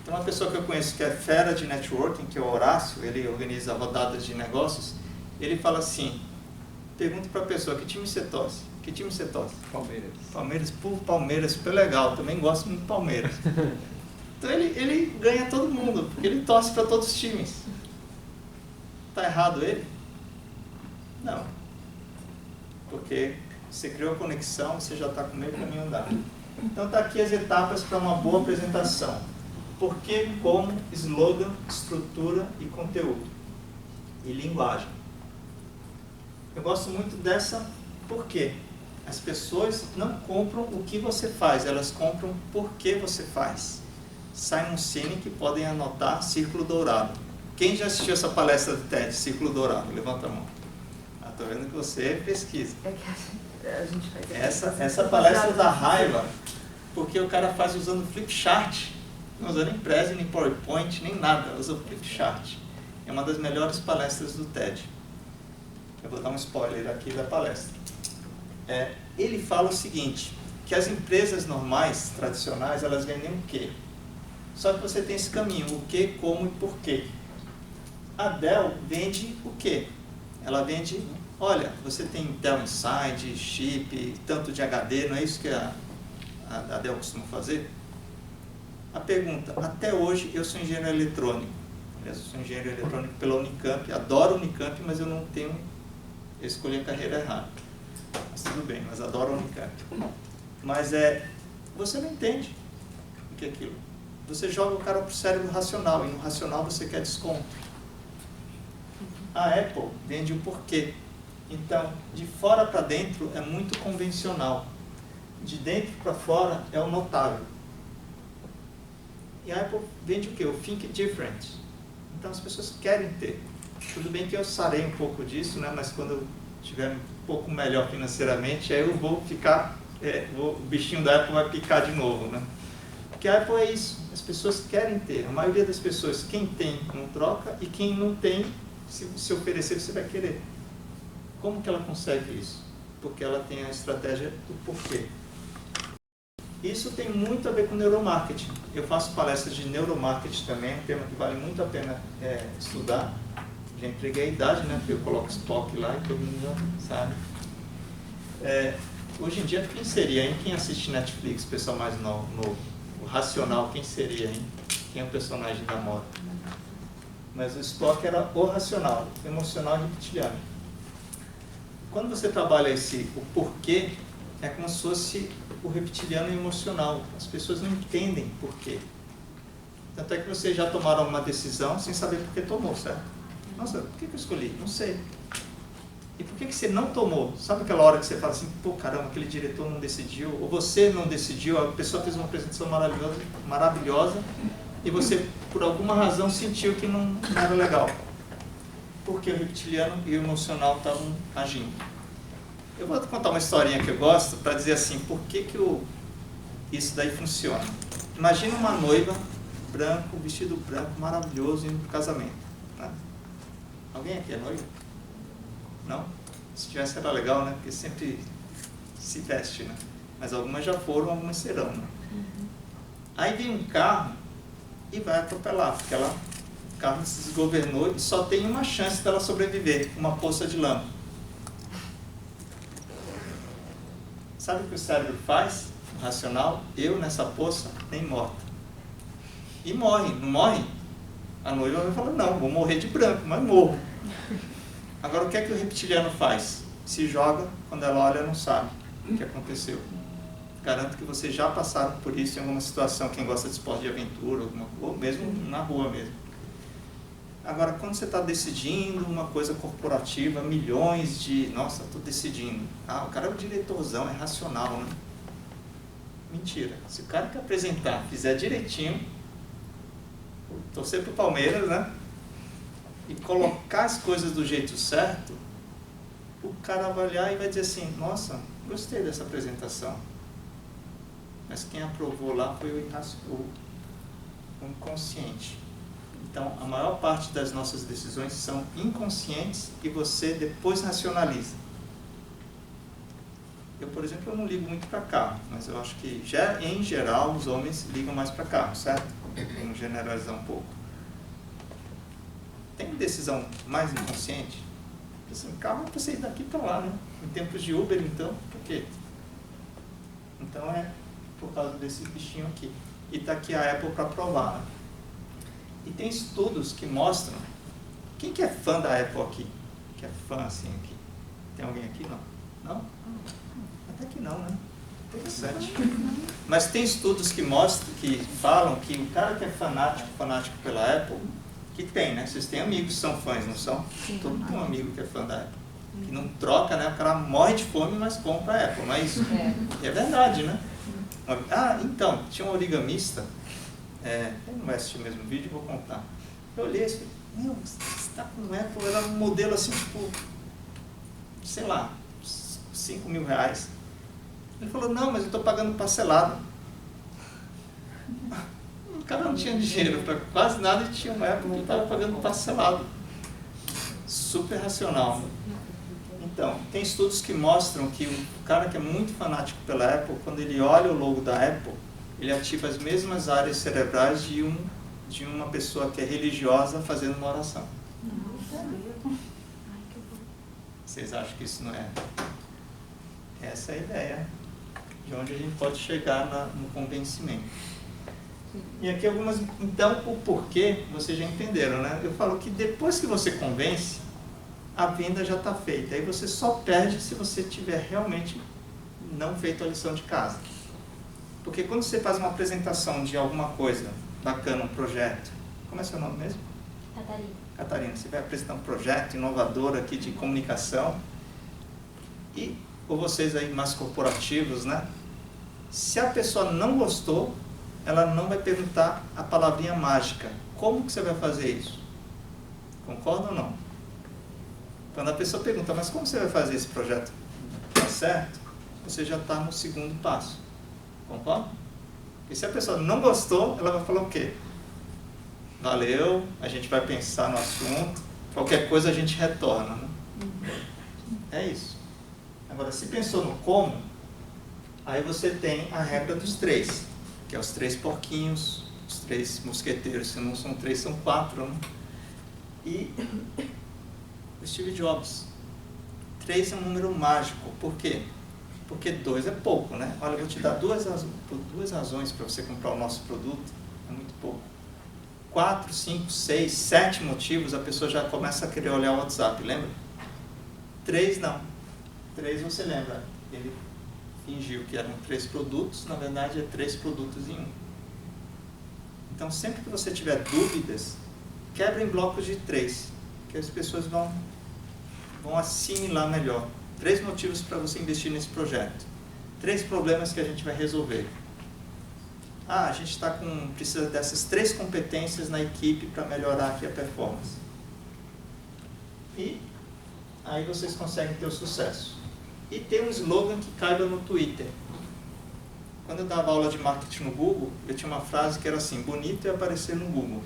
Tem uma pessoa que eu conheço que é fera de networking, que é o Horácio, ele organiza rodadas de negócios, ele fala assim, pergunta para a pessoa, que time você torce? Que time você torce? Palmeiras. Palmeiras, Palmeiras, super legal, também gosto muito do Palmeiras. Então ele ganha todo mundo, porque ele torce para todos os times. Está errado ele? Não. Porque você criou a conexão, você já está com meio caminho andado. Então está aqui as etapas para uma boa apresentação. Porquê, como, slogan, estrutura e conteúdo. E linguagem. Eu gosto muito dessa porque as pessoas não compram o que você faz, elas compram por que você faz. Simon Sinek, podem anotar, Círculo Dourado. Quem já assistiu essa palestra do TED, Círculo Dourado? Levanta a mão. Estou vendo que você pesquisa. É que a gente faz essa palestra dá raiva, porque o cara faz usando flipchart. Não usa nem Prezi, nem PowerPoint, nem nada, usa o flipchart. É uma das melhores palestras do TED. Eu vou dar um spoiler aqui da palestra. Ele fala o seguinte, que as empresas normais, tradicionais, elas vendem o quê? Só que você tem esse caminho, o que, como e porquê. A Dell vende o quê? Ela vende, olha, você tem Dell Inside, chip, tanto de HD, não é isso que a Dell costuma fazer? A pergunta, até hoje eu sou engenheiro eletrônico. Aliás, eu sou engenheiro eletrônico pela Unicamp, adoro Unicamp, mas eu escolhi a carreira errada. Mas tudo bem, mas adoro Unicamp. Mas você não entende o que é aquilo. Você joga o cara para o cérebro racional, e no racional você quer desconto. A Apple vende o porquê. Então, de fora para dentro é muito convencional. De dentro para fora é o notável. E a Apple vende o quê? O Think Different. Então as pessoas querem ter. Tudo bem que eu sarei um pouco disso, né? Mas quando eu estiver um pouco melhor financeiramente, aí eu vou ficar, o bichinho da Apple vai picar de novo, né? Porque a Apple é isso, as pessoas querem ter. A maioria das pessoas, quem tem, não troca, e quem não tem, se oferecer, você vai querer. Como que ela consegue isso? Porque ela tem a estratégia do porquê. Isso tem muito a ver com neuromarketing. Eu faço palestras de neuromarketing também, um tema que vale muito a pena estudar. Já entreguei a idade, né? Porque eu coloco Spock lá e todo mundo já sabe. Hoje em dia, quem seria, hein? Quem assiste Netflix, pessoal mais novo? O racional, quem seria, hein? Quem é o personagem da moda? Mas o Spock era o racional, o emocional e reptiliano. Quando você trabalha o porquê, é como se fosse o reptiliano e o emocional. As pessoas não entendem porquê. Tanto é que vocês já tomaram uma decisão sem saber por que tomou, certo? Nossa, por que eu escolhi? Não sei. E por que você não tomou? Sabe aquela hora que você fala assim, pô, caramba, aquele diretor não decidiu, ou você não decidiu, a pessoa fez uma apresentação maravilhosa e você, por alguma razão, sentiu que não era legal. Porque o reptiliano e o emocional estavam agindo. Eu vou contar uma historinha que eu gosto para dizer assim, por que isso daí funciona. Imagina uma noiva, branco, vestido branco, maravilhoso, indo para o casamento. Né? Alguém aqui é noiva? Não? Se tivesse era legal, né? Porque sempre se veste, né? Mas algumas já foram, algumas serão, né? Aí vem um carro e vai atropelar, porque o carro se desgovernou e só tem uma chance dela sobreviver, uma poça de lama. Sabe o que o cérebro faz? O racional, eu nessa poça, nem morta. E morre, não morre? A noiva vai falar, não, vou morrer de branco, mas morro. Agora, o que é que o reptiliano faz? Se joga, quando ela olha, não sabe o que aconteceu. Garanto que vocês já passaram por isso em alguma situação, quem gosta de esporte de aventura, ou mesmo na rua mesmo. Agora, quando você está decidindo uma coisa corporativa, milhões de... Nossa, estou decidindo. Ah, o cara é o diretorzão, é racional, né? Mentira. Se o cara que apresentar fizer direitinho, torcer pro Palmeiras, né? E colocar as coisas do jeito certo, o cara vai olhar e vai dizer assim, nossa, gostei dessa apresentação. Mas quem aprovou lá foi o inconsciente. Então, a maior parte das nossas decisões são inconscientes e você depois racionaliza. Eu, por exemplo, eu não ligo muito para carro, mas eu acho que, em geral, os homens ligam mais para carro, certo? Vamos generalizar um pouco. Tem decisão mais inconsciente? Assim, carro é para você ir daqui para lá, né? Em tempos de Uber, então, por quê? Então, é por causa desse bichinho aqui. E está aqui a Apple para provar, né? E tem estudos que mostram... Quem que é fã da Apple aqui? Que é fã assim aqui? Tem alguém aqui? Não? Não? Até que não, né? Interessante. Mas tem estudos que mostram, que falam que o cara que é fanático pela Apple, que tem, né? Vocês têm amigos que são fãs, não são? Sim. Todo mundo tem um amigo que é fã da Apple. Que não troca, né? O cara morre de fome, mas compra a Apple, não é isso? É verdade, né? Ah, então, tinha um origamista... eu não vai assistir o mesmo vídeo, vou contar. Eu olhei e falei, meu, você está com um Apple, era um modelo assim, tipo, sei lá, 5 mil reais. Ele falou, não, mas eu estou pagando parcelado. O cara não tinha dinheiro para quase nada e tinha um Apple que estava pagando parcelado. Super racional. Então, tem estudos que mostram que o cara que é muito fanático pela Apple, quando ele olha o logo da Apple, ele ativa as mesmas áreas cerebrais de uma pessoa que é religiosa fazendo uma oração. Vocês acham que isso não é? Essa é a ideia de onde a gente pode chegar no convencimento. E aqui algumas... Então, o porquê, vocês já entenderam, né? Eu falo que depois que você convence, a venda já está feita. Aí você só perde se você tiver realmente não feito a lição de casa. Porque quando você faz uma apresentação de alguma coisa bacana, um projeto, como é seu nome mesmo? Catarina. Catarina, você vai apresentar um projeto inovador aqui de comunicação, ou vocês aí mais corporativos, né? Se a pessoa não gostou, ela não vai perguntar a palavrinha mágica. Como que você vai fazer isso? Concorda ou não? Quando a pessoa pergunta, mas como você vai fazer esse projeto dar certo? Você já está no segundo passo. Concorda? E se a pessoa não gostou, ela vai falar o quê? Valeu, a gente vai pensar no assunto, qualquer coisa a gente retorna, né? É isso. Agora, se pensou no como, aí você tem a regra dos 3, que é os 3 porquinhos, os 3 mosqueteiros, se não são 3, são 4, né? E o Steve Jobs. 3 é um número mágico. Por quê? Porque 2 é pouco, né? Olha, eu vou te dar duas razões para você comprar o nosso produto. É muito pouco. 4, 5, 6, 7 motivos, a pessoa já começa a querer olhar o WhatsApp, lembra? 3 não. 3 você lembra. Ele fingiu que eram 3 produtos, na verdade é 3 produtos em um. Então, sempre que você tiver dúvidas, quebra em blocos de 3, que as pessoas vão assimilar melhor. 3 motivos para você investir nesse projeto. 3 problemas que a gente vai resolver. Ah, a gente precisa dessas 3 competências na equipe para melhorar aqui a performance. E aí vocês conseguem ter o sucesso. E ter um slogan que caiba no Twitter. Quando eu dava aula de marketing no Google, eu tinha uma frase que era assim: bonito é aparecer no Google.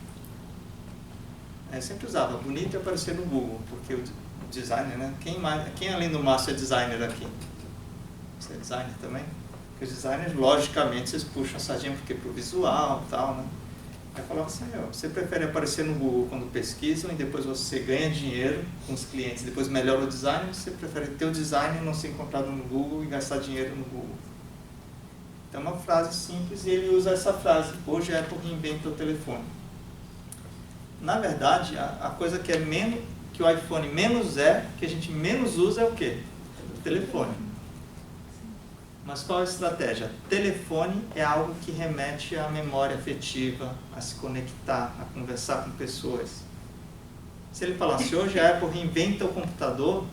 Eu sempre usava, bonito é aparecer no Google, porque o designer, né? Quem além do Márcio é designer aqui? Você é designer também? Porque os designers, logicamente, vocês puxam a sardinha porque pro visual e tal, né? Aí eu falava assim, você prefere aparecer no Google quando pesquisam e depois você ganha dinheiro com os clientes, depois melhora o design, ou você prefere ter o design e não ser encontrado no Google e gastar dinheiro no Google? Então é uma frase simples e ele usa essa frase, hoje a Apple reinventa o telefone. Na verdade, a coisa que que o iPhone menos que a gente menos usa é o quê? O telefone. Mas qual é a estratégia? Telefone é algo que remete à memória afetiva, a se conectar, a conversar com pessoas. Se ele falasse, hoje a Apple reinventa o computador,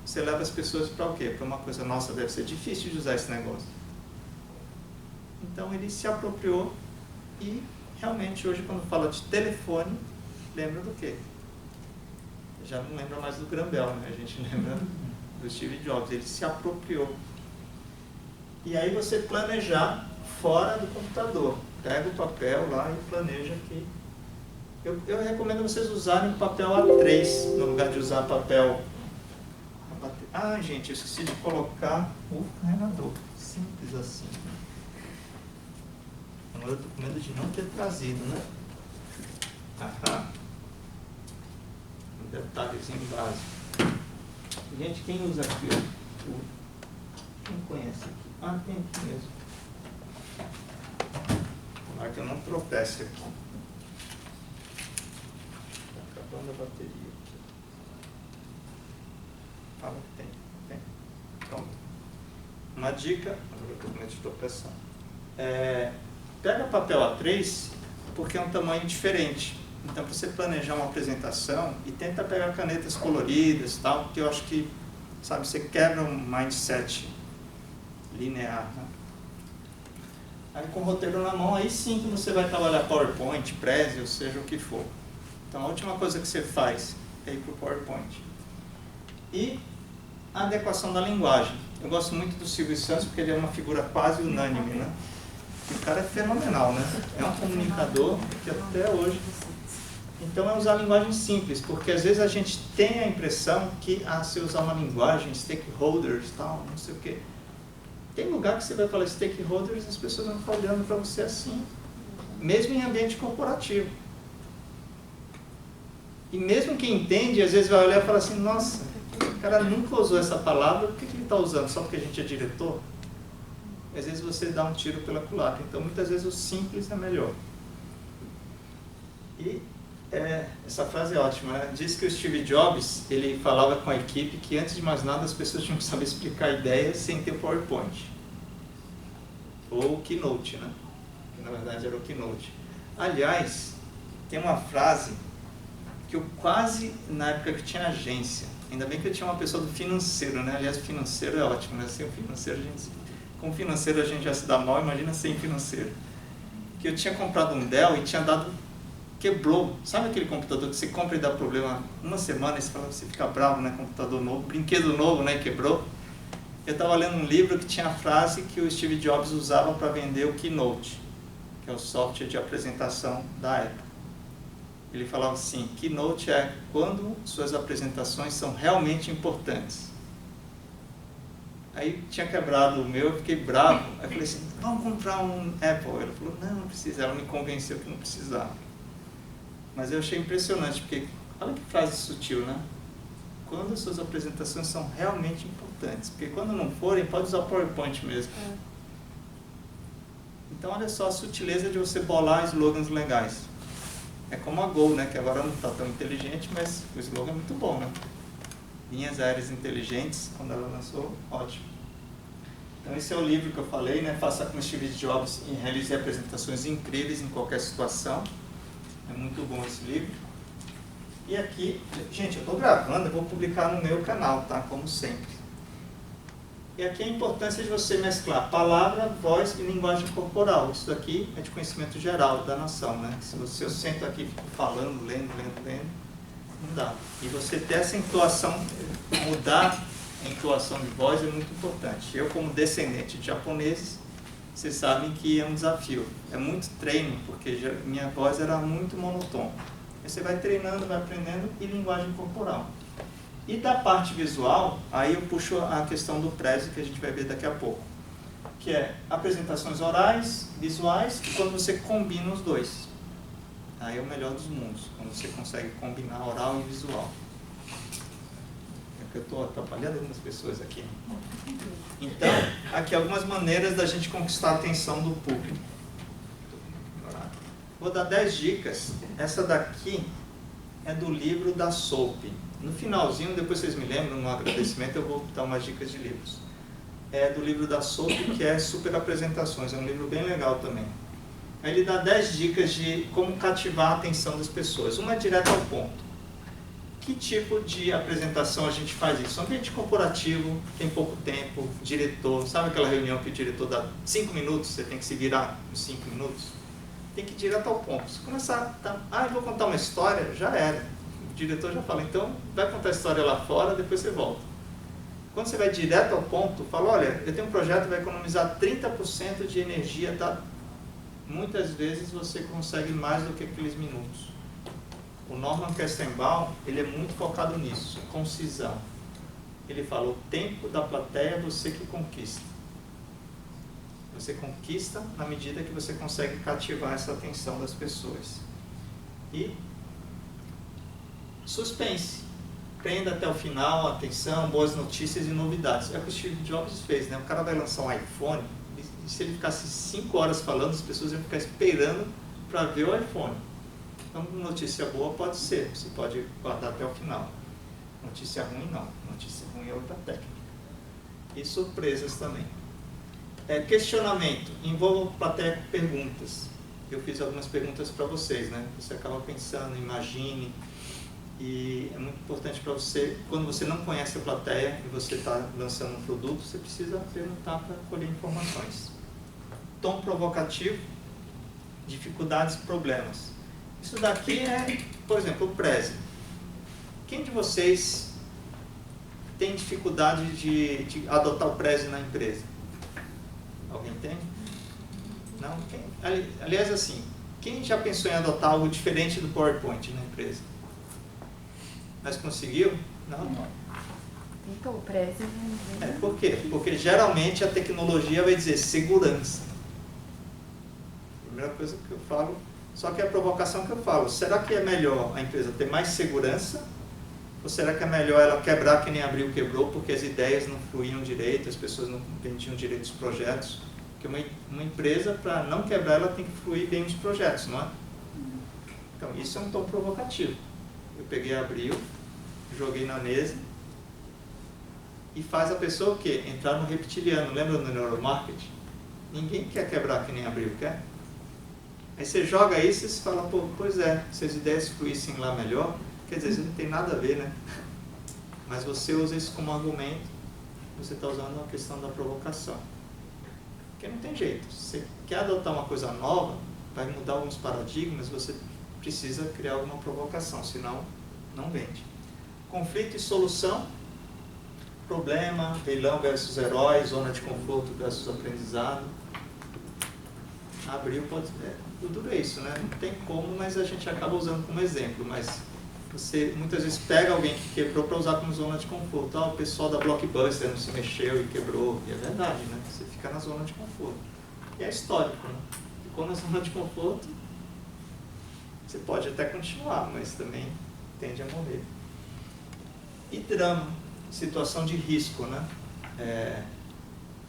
você leva as pessoas para o quê? Para uma coisa, nossa, deve ser difícil de usar esse negócio. Então ele se apropriou e realmente hoje quando fala de telefone, lembra do quê? Já não lembra mais do Graham Bell, né? A gente lembra do Steve Jobs, ele se apropriou. E aí você planejar fora do computador. Pega o papel lá e planeja aqui. Eu recomendo vocês usarem papel A3 no lugar de usar papel... Ah, gente, eu esqueci de colocar o carregador. Simples assim. Agora eu estou com medo de não ter trazido, né? Um detalhezinho básico. Gente, quem usa aqui? Quem conhece aqui? Ah, tem aqui mesmo. Tomara que eu não tropece aqui. Está acabando a bateria aqui. Fala que tem. Pronto. Uma dica, agora eu estou com medo de tropeçar. Pega papel A3, porque é um tamanho diferente. Então, para você planejar uma apresentação, e tenta pegar canetas coloridas, tal, porque eu acho que, sabe, você quebra um mindset linear, né? Aí com o roteiro na mão, aí sim que você vai trabalhar PowerPoint, Prezi, ou seja o que for. Então a última coisa que você faz é ir para o PowerPoint. E a adequação da linguagem. Eu gosto muito do Silvio Santos porque ele é uma figura quase unânime, né? E o cara é fenomenal, né? É um comunicador que até hoje... Então é usar a linguagem simples, porque às vezes a gente tem a impressão que se usar uma linguagem, stakeholders, tal, não sei o quê. Tem lugar que você vai falar stakeholders e as pessoas vão ficar olhando para você assim, mesmo em ambiente corporativo. E mesmo quem entende, às vezes vai olhar e falar assim, nossa, o cara nunca usou essa palavra, por que ele está usando? Só porque a gente é diretor? Às vezes você dá um tiro pela culatra. Então muitas vezes o simples é melhor. E essa frase é ótima, né? Diz que o Steve Jobs, ele falava com a equipe que antes de mais nada as pessoas tinham que saber explicar ideias sem ter o PowerPoint. Ou o Keynote, né? Que na verdade era o Keynote. Aliás, tem uma frase que eu quase, na época que tinha agência, ainda bem que eu tinha uma pessoa do financeiro, né? Aliás, o financeiro é ótimo, né? Sem o financeiro, com o financeiro a gente já se dá mal, imagina sem financeiro. Que eu tinha comprado um Dell e tinha dado quebrou. Sabe aquele computador que você compra e dá problema uma semana e você fica bravo, né? Computador novo, brinquedo novo, né? Quebrou. Eu estava lendo um livro que tinha a frase que o Steve Jobs usava para vender o Keynote, que é o software de apresentação da Apple. Ele falava assim, Keynote é quando suas apresentações são realmente importantes. Aí tinha quebrado o meu, eu fiquei bravo. Aí eu falei assim, vamos comprar um Apple. Ela falou, não precisa. Ela me convenceu que não precisava. Mas eu achei impressionante, porque olha que frase sutil, né? Quando as suas apresentações são realmente importantes. Porque quando não forem, pode usar o PowerPoint mesmo. Então olha só a sutileza de você bolar slogans legais. É como a Gol, né? Que agora não está tão inteligente, mas o slogan é muito bom, né? Linhas aéreas inteligentes, quando ela lançou, ótimo. Então esse é o livro que eu falei, né? Faça como Steve Jobs e realize apresentações incríveis em qualquer situação. É muito bom esse livro. E aqui, gente, eu estou gravando, eu vou publicar no meu canal, tá? Como sempre. E aqui a importância de você mesclar palavra, voz e linguagem corporal. Isso daqui é de conhecimento geral da nação, né? Se eu sento aqui e fico falando, lendo, não dá. E você ter essa entoação, mudar a entoação de voz é muito importante. Eu, como descendente de japoneses, vocês sabem que é um desafio. É muito treino, porque minha voz era muito monotona. Aí você vai treinando, vai aprendendo, e linguagem corporal. E da parte visual, aí eu puxo a questão do Prezi, que a gente vai ver daqui a pouco. Que é apresentações orais, visuais, e quando você combina os dois. Aí é o melhor dos mundos, quando você consegue combinar oral e visual. É que eu estou atrapalhando algumas pessoas aqui. Então, aqui algumas maneiras da gente conquistar a atenção do público. Vou dar 10 dicas. Essa daqui é do livro da Soap. No finalzinho, depois vocês me lembram, no agradecimento, eu vou dar umas dicas de livros. É do livro da Soap, que é Super Apresentações. É um livro bem legal também. Aí ele dá 10 dicas de como cativar a atenção das pessoas. Uma é direto ao ponto. Que tipo de apresentação a gente faz isso? Ambiente corporativo, tem pouco tempo, diretor, sabe aquela reunião que o diretor dá 5 minutos, você tem que se virar em 5 minutos? Tem que ir direto ao ponto. Se começar, eu vou contar uma história, já era. O diretor já fala, então vai contar a história lá fora, depois você volta. Quando você vai direto ao ponto, fala, olha, eu tenho um projeto que vai economizar 30% de energia, tá? Muitas vezes você consegue mais do que aqueles minutos. O Norman Kestenbaum, ele é muito focado nisso, concisão. Ele fala, o tempo da plateia é você que conquista. Você conquista na medida que você consegue cativar essa atenção das pessoas. E suspense. Prenda até o final, atenção, boas notícias e novidades. É o que o Steve Jobs fez, né? O cara vai lançar um iPhone, e se ele ficasse 5 horas falando, as pessoas iam ficar esperando para ver o iPhone. Então, notícia boa pode ser, você pode guardar até o final. Notícia ruim, não. Notícia ruim é outra técnica. E surpresas também. Questionamento. Envolva a plateia com perguntas. Eu fiz algumas perguntas para vocês, né? Você acaba pensando, imagine. E é muito importante para você, quando você não conhece a plateia e você está lançando um produto, você precisa perguntar para colher informações. Tom provocativo, dificuldades e problemas. Isso daqui é, por exemplo, o Prezi. Quem de vocês tem dificuldade de adotar o Prezi na empresa? Alguém tem? Não? Aliás, assim, quem já pensou em adotar algo diferente do PowerPoint na empresa? Mas conseguiu? Não. Então, o Prezi... Por quê? Porque geralmente a tecnologia vai dizer segurança. Primeira coisa que eu falo, só que é a provocação que eu falo, será que é melhor a empresa ter mais segurança? Ou será que é melhor ela quebrar que nem Abril quebrou, porque as ideias não fluíam direito, as pessoas não entendiam direito os projetos? Porque uma empresa, para não quebrar, ela tem que fluir bem os projetos, não é? Então, isso é um tom provocativo. Eu peguei Abril, joguei na mesa e faz a pessoa o quê? Entrar no reptiliano. Lembra no neuromarketing? Ninguém quer quebrar que nem Abril, quer? Aí você joga isso e você fala, pô, pois é, se as ideias fluíssem lá melhor, quer dizer, isso não tem nada a ver, né? Mas você usa isso como argumento, você está usando a questão da provocação. Porque não tem jeito. Se você quer adotar uma coisa nova, vai mudar alguns paradigmas, você precisa criar alguma provocação, senão não vende. Conflito e solução, problema, vilão versus herói, zona de conforto versus aprendizado. Abril pode ser. O duro é isso, né? Não tem como, mas a gente acaba usando como exemplo. Mas você muitas vezes pega alguém que quebrou para usar como zona de conforto. Ah, o pessoal da Blockbuster não se mexeu e quebrou. E é verdade, né? Você fica na zona de conforto. E é histórico, né? Ficou na zona de conforto, você pode até continuar, mas também tende a morrer. E drama, situação de risco, né?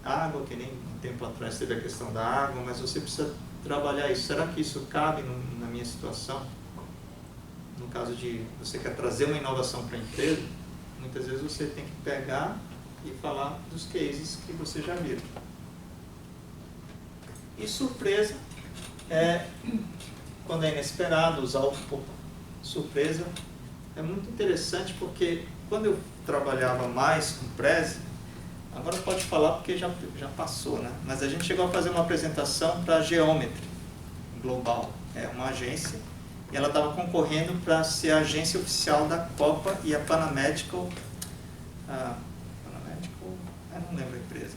Água, que nem um tempo atrás teve a questão da água, mas você precisa trabalhar isso. Será que isso cabe na minha situação? No caso de você quer trazer uma inovação para a empresa, muitas vezes você tem que pegar e falar dos cases que você já viu. E surpresa quando é inesperado, usar o surpresa é muito interessante, porque quando eu trabalhava mais com Prezi, agora pode falar porque já passou, né? Mas a gente chegou a fazer uma apresentação para a Geometry Global, uma agência, e ela estava concorrendo para ser a agência oficial da Copa e a Panamedical, eu não lembro a empresa.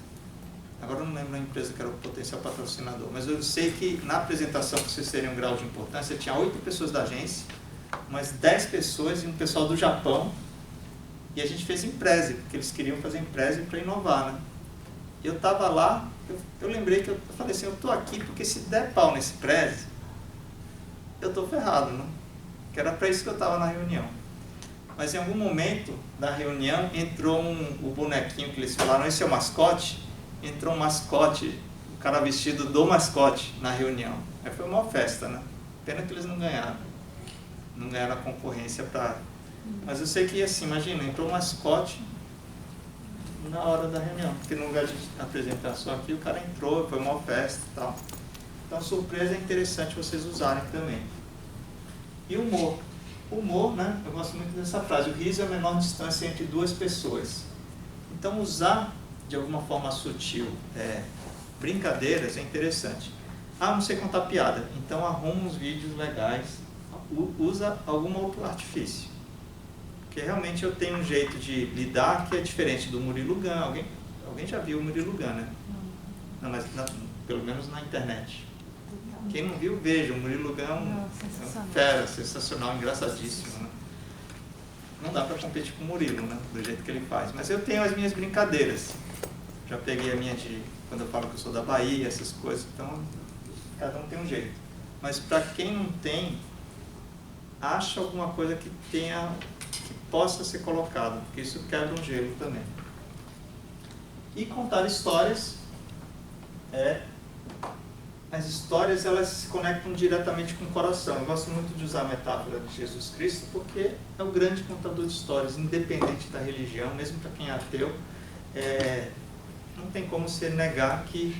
Agora eu não lembro a empresa que era o potencial patrocinador, mas eu sei que na apresentação, para vocês terem um grau de importância, tinha 8 pessoas da agência, umas 10 pessoas e um pessoal do Japão, e a gente fez em Prezi, porque eles queriam fazer em Prezi para inovar, né? Eu estava lá, eu lembrei que eu falei assim, eu estou aqui porque se der pau nesse Prezi, eu estou ferrado, né? Que era para isso que eu estava na reunião. Mas em algum momento da reunião entrou o bonequinho que eles falaram, esse é o mascote. Entrou um mascote, o cara vestido do mascote na reunião. Aí foi uma festa, né? Pena que eles não ganharam. Não ganharam a concorrência para... Mas eu sei que, assim, imagina, entrou um mascote na hora da reunião. Porque no lugar de apresentar só aqui, o cara entrou, foi uma festa e tal. Então, surpresa é interessante vocês usarem também. E humor. Humor, né? Eu gosto muito dessa frase. O riso é a menor distância entre duas pessoas. Então, usar de alguma forma sutil brincadeiras é interessante. Não sei contar piada. Então, arruma uns vídeos legais. Usa algum outro artifício. Porque realmente eu tenho um jeito de lidar que é diferente do Murilo Gun. Alguém já viu o Murilo Gun, né? Não, mas pelo menos na internet. Quem não viu, veja. O Murilo Gun é um fera, sensacional, engraçadíssimo, né? Não dá para competir com o Murilo, né? Do jeito que ele faz. Mas eu tenho as minhas brincadeiras. Já peguei a minha de quando eu falo que eu sou da Bahia, essas coisas. Então, cada um tem um jeito. Mas para quem não tem, acha alguma coisa que possa ser colocado, porque isso quebra um gelo também. E contar histórias, as histórias elas se conectam diretamente com o coração. Eu gosto muito de usar a metáfora de Jesus Cristo, porque é o grande contador de histórias, independente da religião, mesmo para quem é ateu. Não tem como você negar que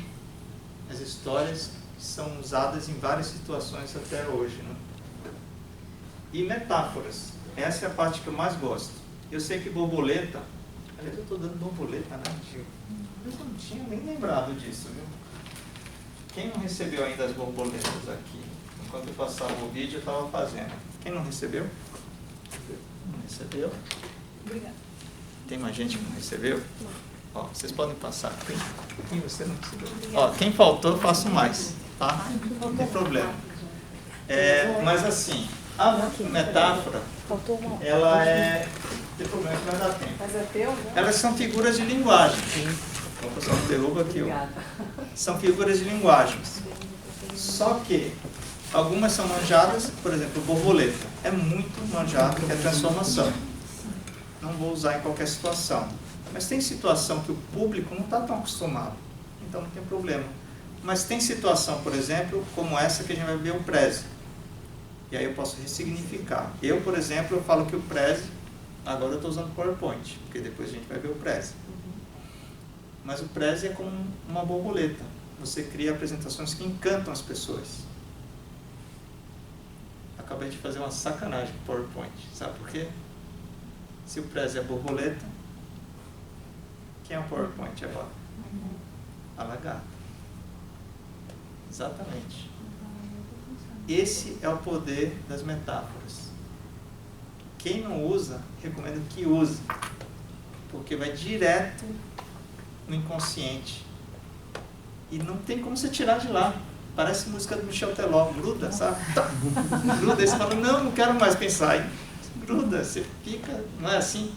as histórias são usadas em várias situações até hoje, né? E metáforas. Essa é a parte que eu mais gosto. Eu sei que borboleta... Aliás, eu estou dando borboleta, né, tio? Eu não tinha nem lembrado disso, viu? Quem não recebeu ainda as borboletas aqui? Enquanto eu passava o vídeo, eu estava fazendo. Quem não recebeu? Não recebeu? Obrigada. Tem mais gente que não recebeu? Ó, vocês podem passar. Quem você não recebeu? Ó, quem faltou, eu faço mais, tá? Não tem problema. Mas assim, a metáfora, ela não tem problema, que vai dar tempo. Mas é teu, né? Elas são figuras de linguagem. O pessoal derruba aqui. São figuras de linguagem. Só que algumas são manjadas, por exemplo, borboleta. É muito manjado, que é transformação. Não vou usar em qualquer situação. Mas tem situação que o público não está tão acostumado. Então não tem problema. Mas tem situação, por exemplo, como essa que a gente vai ver o Prezi. E aí eu posso ressignificar. Eu, por exemplo, eu falo que o Prezi, agora eu estou usando PowerPoint, porque depois a gente vai ver o Prezi. Mas o Prezi é como uma borboleta. Você cria apresentações que encantam as pessoas. Acabei de fazer uma sacanagem com o PowerPoint. Sabe por quê? Se o Prezi é borboleta, quem é o PowerPoint agora? A lagarta. Exatamente. esse é o poder das metáforas. Quem não usa, recomendo que use, porque vai direto no inconsciente. E não tem como você tirar de lá. Parece música do Michel Teló, gruda, sabe? Gruda, aí você fala, não quero mais pensar. Aí gruda, você fica, não é assim?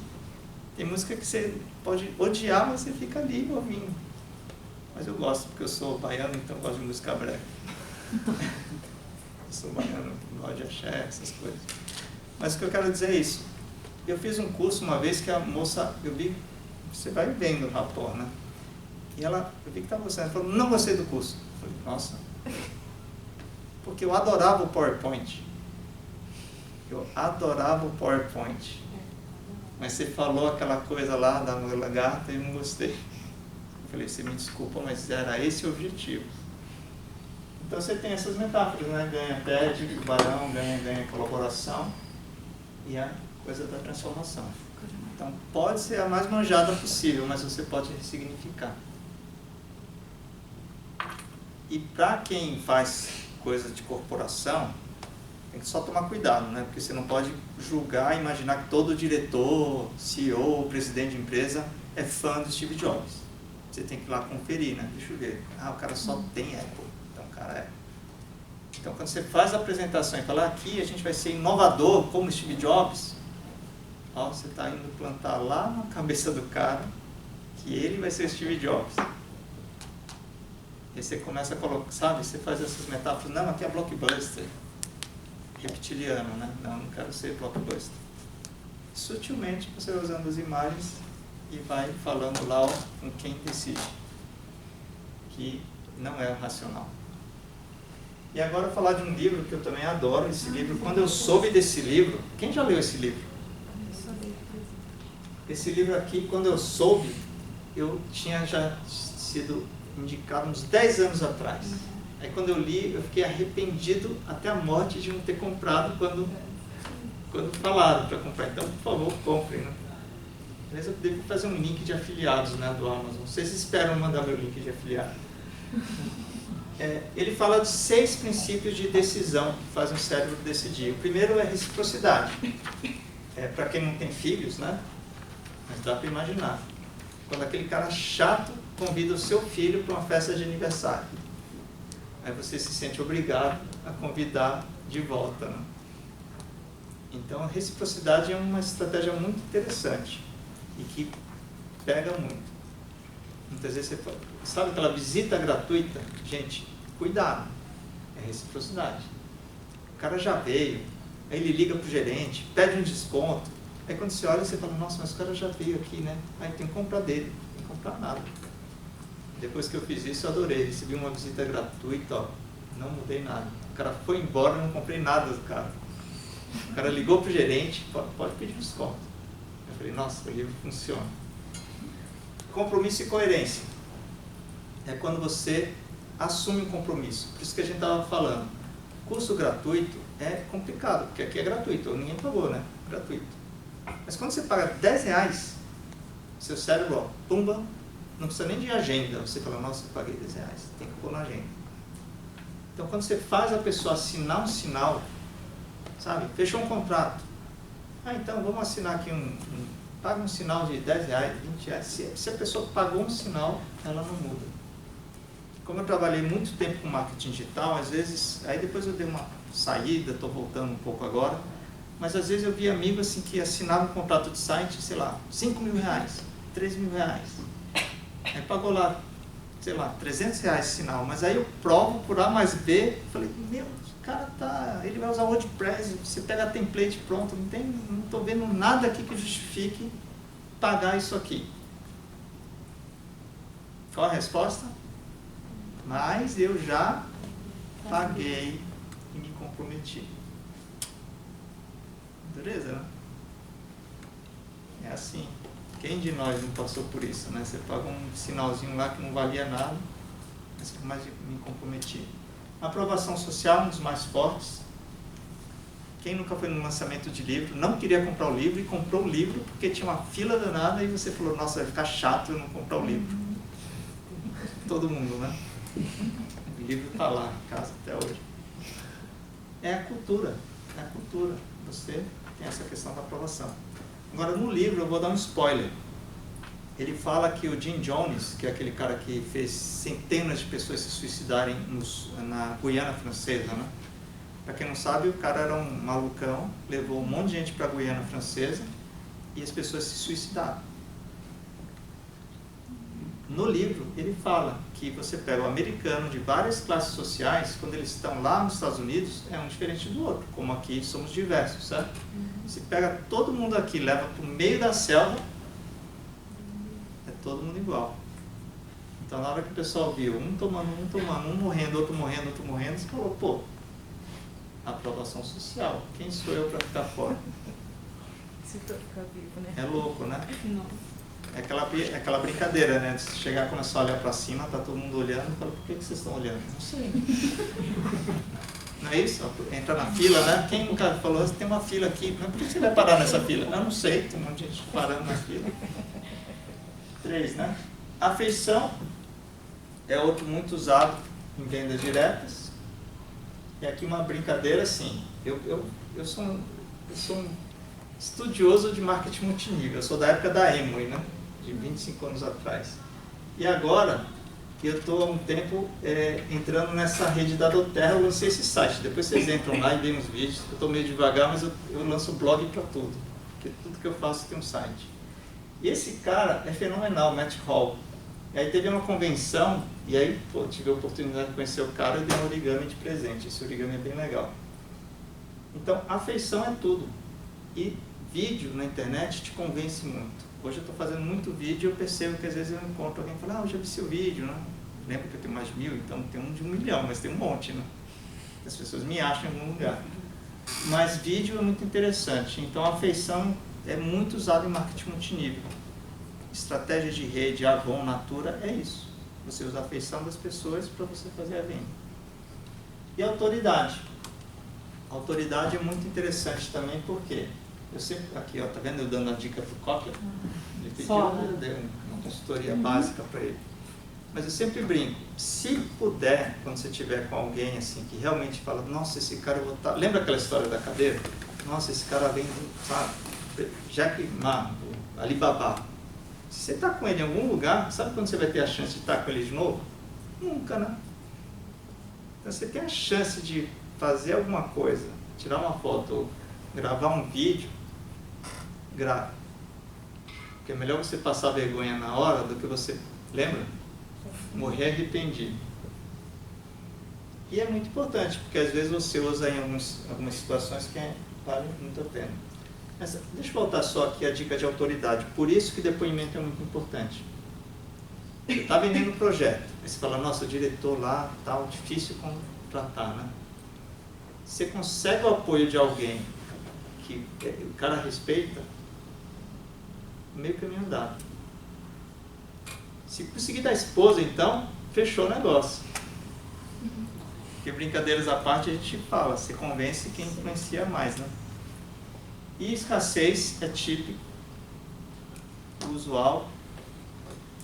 Tem música que você pode odiar, mas você fica ali ouvindo. Mas eu gosto, porque eu sou baiano, então eu gosto de música breve. Eu sou baiano, gosto de axé, essas coisas. Mas o que eu quero dizer é isso. Eu fiz um curso uma vez que a moça, eu vi, você vai vendo o rapor, né? E ela, eu vi que estava gostando, ela falou, não gostei do curso. Eu falei, nossa. Porque eu adorava o PowerPoint. Eu adorava o PowerPoint. Mas você falou aquela coisa lá da lagarta e eu não gostei. Eu falei, você me desculpa, mas era esse o objetivo. Então você tem essas metáforas, né? Ganha pede, tubarão, ganha colaboração e a coisa da transformação. Então pode ser a mais manjada possível, mas você pode ressignificar. E para quem faz coisa de corporação, tem que só tomar cuidado, né? Porque você não pode julgar e imaginar que todo diretor, CEO, presidente de empresa é fã do Steve Jobs. Você tem que ir lá conferir, né? Deixa eu ver. Ah, o cara só tem Apple. Então, o cara é. Então, quando você faz a apresentação e fala, aqui a gente vai ser inovador como Steve Jobs, ó, você está indo plantar lá na cabeça do cara que ele vai ser Steve Jobs. E você começa a colocar, sabe? Você faz essas metáforas. Não, aqui é blockbuster. Reptiliano, né? Não quero ser blockbuster. Sutilmente você vai usando as imagens e vai falando lá com quem decide, que não é racional. E agora falar de um livro que eu também adoro, esse livro. Quando eu soube desse livro, quem já leu esse livro? Esse livro aqui, quando eu soube, eu tinha já sido indicado uns 10 anos atrás. Aí quando eu li, eu fiquei arrependido até a morte de não ter comprado quando falaram para comprar. Então, por favor, comprem, né? Aliás, eu devo fazer um link de afiliados, né, do Amazon. Vocês esperam mandar meu link de afiliado. Ele fala de 6 princípios de decisão que fazem o cérebro decidir. O primeiro é reciprocidade. Para quem não tem filhos, né? Mas dá para imaginar. Quando aquele cara chato convida o seu filho para uma festa de aniversário. Aí você se sente obrigado a convidar de volta, né? Então, a reciprocidade é uma estratégia muito interessante e que pega muito. Muitas vezes você fala, sabe aquela visita gratuita? Gente, cuidado, é reciprocidade. O cara já veio, aí ele liga para o gerente, pede um desconto, aí quando você olha, você fala, nossa, mas o cara já veio aqui, né? Aí tem que comprar dele, não tem que comprar nada. Depois que eu fiz isso, eu adorei, recebi uma visita gratuita, ó, não mudei nada. O cara foi embora, eu não comprei nada do cara. O cara ligou para o gerente, pode pedir desconto. Eu falei, nossa, o livro funciona. Compromisso e coerência. É quando você assume um compromisso. Por isso que a gente estava falando. Curso gratuito é complicado, porque aqui é gratuito, ninguém pagou, né? Gratuito. Mas quando você paga R$10, seu cérebro, ó, pumba, não precisa nem de agenda. Você fala, nossa, eu paguei R$10, tem que pôr na agenda. Então, quando você faz a pessoa assinar um sinal, sabe, fechou um contrato. Ah, então vamos assinar aqui paga um sinal de R$10, R$20. Se a pessoa pagou um sinal, ela não muda. Como eu trabalhei muito tempo com marketing digital, às vezes, aí depois eu dei uma saída, estou voltando um pouco agora, mas às vezes eu vi amigos assim, que assinavam um contrato de site, sei lá, R$5.000, R$3.000. Aí pagou lá, sei lá, R$300 esse sinal, mas aí eu provo por A mais B, falei, meu, o cara ele vai usar o WordPress, você pega a template pronto, não estou vendo nada aqui que justifique pagar isso aqui. Qual a resposta? Mas eu já paguei e me comprometi. Beleza, né? É assim. Quem de nós não passou por isso, né? Você paga um sinalzinho lá que não valia nada, mas me comprometi. Aprovação social, um dos mais fortes. Quem nunca foi no lançamento de livro, não queria comprar o livro e comprou o livro porque tinha uma fila danada e você falou, nossa, vai ficar chato eu não comprar o livro. Todo mundo, né? O livro está lá em casa até hoje. É a cultura. É a cultura. Você tem essa questão da aprovação. Agora, no livro, eu vou dar um spoiler. Ele fala que o Jim Jones, que é aquele cara que fez centenas de pessoas se suicidarem na Guiana Francesa, né? Para quem não sabe, o cara era um malucão, levou um monte de gente para a Guiana Francesa e as pessoas se suicidaram. No livro, ele fala que você pega o americano de várias classes sociais, quando eles estão lá nos Estados Unidos, é um diferente do outro, como aqui somos diversos, certo? Você pega todo mundo aqui, leva para o meio da selva, é todo mundo igual. Então, na hora que o pessoal viu um tomando, um morrendo, outro morrendo, você falou, pô, aprovação social, quem sou eu para ficar fora? Se for ficar vivo, né? É louco, né? Não. É aquela brincadeira, né? De chegar, começar a olhar para cima, tá todo mundo olhando, fala, por que vocês estão olhando? Não sei. Não é isso? Entra na fila, né? Quem nunca falou, tem uma fila aqui, mas por que você vai parar nessa fila? Eu não sei, tem um monte de gente parando na fila. 3, né? Afeição é outro muito usado em vendas diretas. E aqui uma brincadeira assim, eu sou um estudioso de marketing multinível, eu sou da época da Amway, né? De 25 anos atrás. E agora, eu estou há um tempo entrando nessa rede da Doterra, eu lancei esse site, depois vocês entram lá e veem os vídeos, eu estou meio devagar, mas eu lanço blog para tudo, porque tudo que eu faço tem um site. E esse cara é fenomenal, Matt Hall. E aí teve uma convenção, e aí tive a oportunidade de conhecer o cara e dei um origami de presente, esse origami é bem legal. Então, afeição é tudo. E vídeo na internet te convence muito. Hoje eu estou fazendo muito vídeo e eu percebo que às vezes eu encontro alguém e falo, eu já vi seu vídeo, né? Lembra que eu tenho mais de 1000, então tem um de 1 milhão, mas tem um monte, né? As pessoas me acham em algum lugar. Mas vídeo é muito interessante, então a afeição é muito usada em marketing multinível. Estratégia de rede, Avon, Natura, é isso. Você usa a afeição das pessoas para você fazer a venda. E a autoridade. A autoridade é muito interessante também, porque eu sempre, aqui ó, tá vendo eu dando a dica pro Cochlear? Ele pediu, eu dei uma consultoria básica para ele. Mas eu sempre brinco, se puder, quando você estiver com alguém assim, que realmente fala, nossa, esse cara eu vou estar... Lembra aquela história da cadeira? Nossa, esse cara vem, sabe, Jack Ma, Alibaba. Se você está com ele em algum lugar, sabe quando você vai ter a chance de estar com ele de novo? Nunca, né? Então você tem a chance de fazer alguma coisa, tirar uma foto, gravar um vídeo, grave. Porque é melhor você passar vergonha na hora do que você, lembra? Morrer arrependido. E é muito importante, porque às vezes você usa em algumas situações que vale muito a pena. Mas, deixa eu voltar só aqui a dica de autoridade. Por isso que depoimento é muito importante. Você está vendendo um projeto, aí você fala, nossa, o diretor lá, tal, difícil contratar, né? Você consegue o apoio de alguém que o cara respeita, meio caminho andado. Se conseguir da esposa, então, fechou o negócio. Porque brincadeiras à parte a gente fala, você convence quem influencia mais, né? E escassez é típico, usual.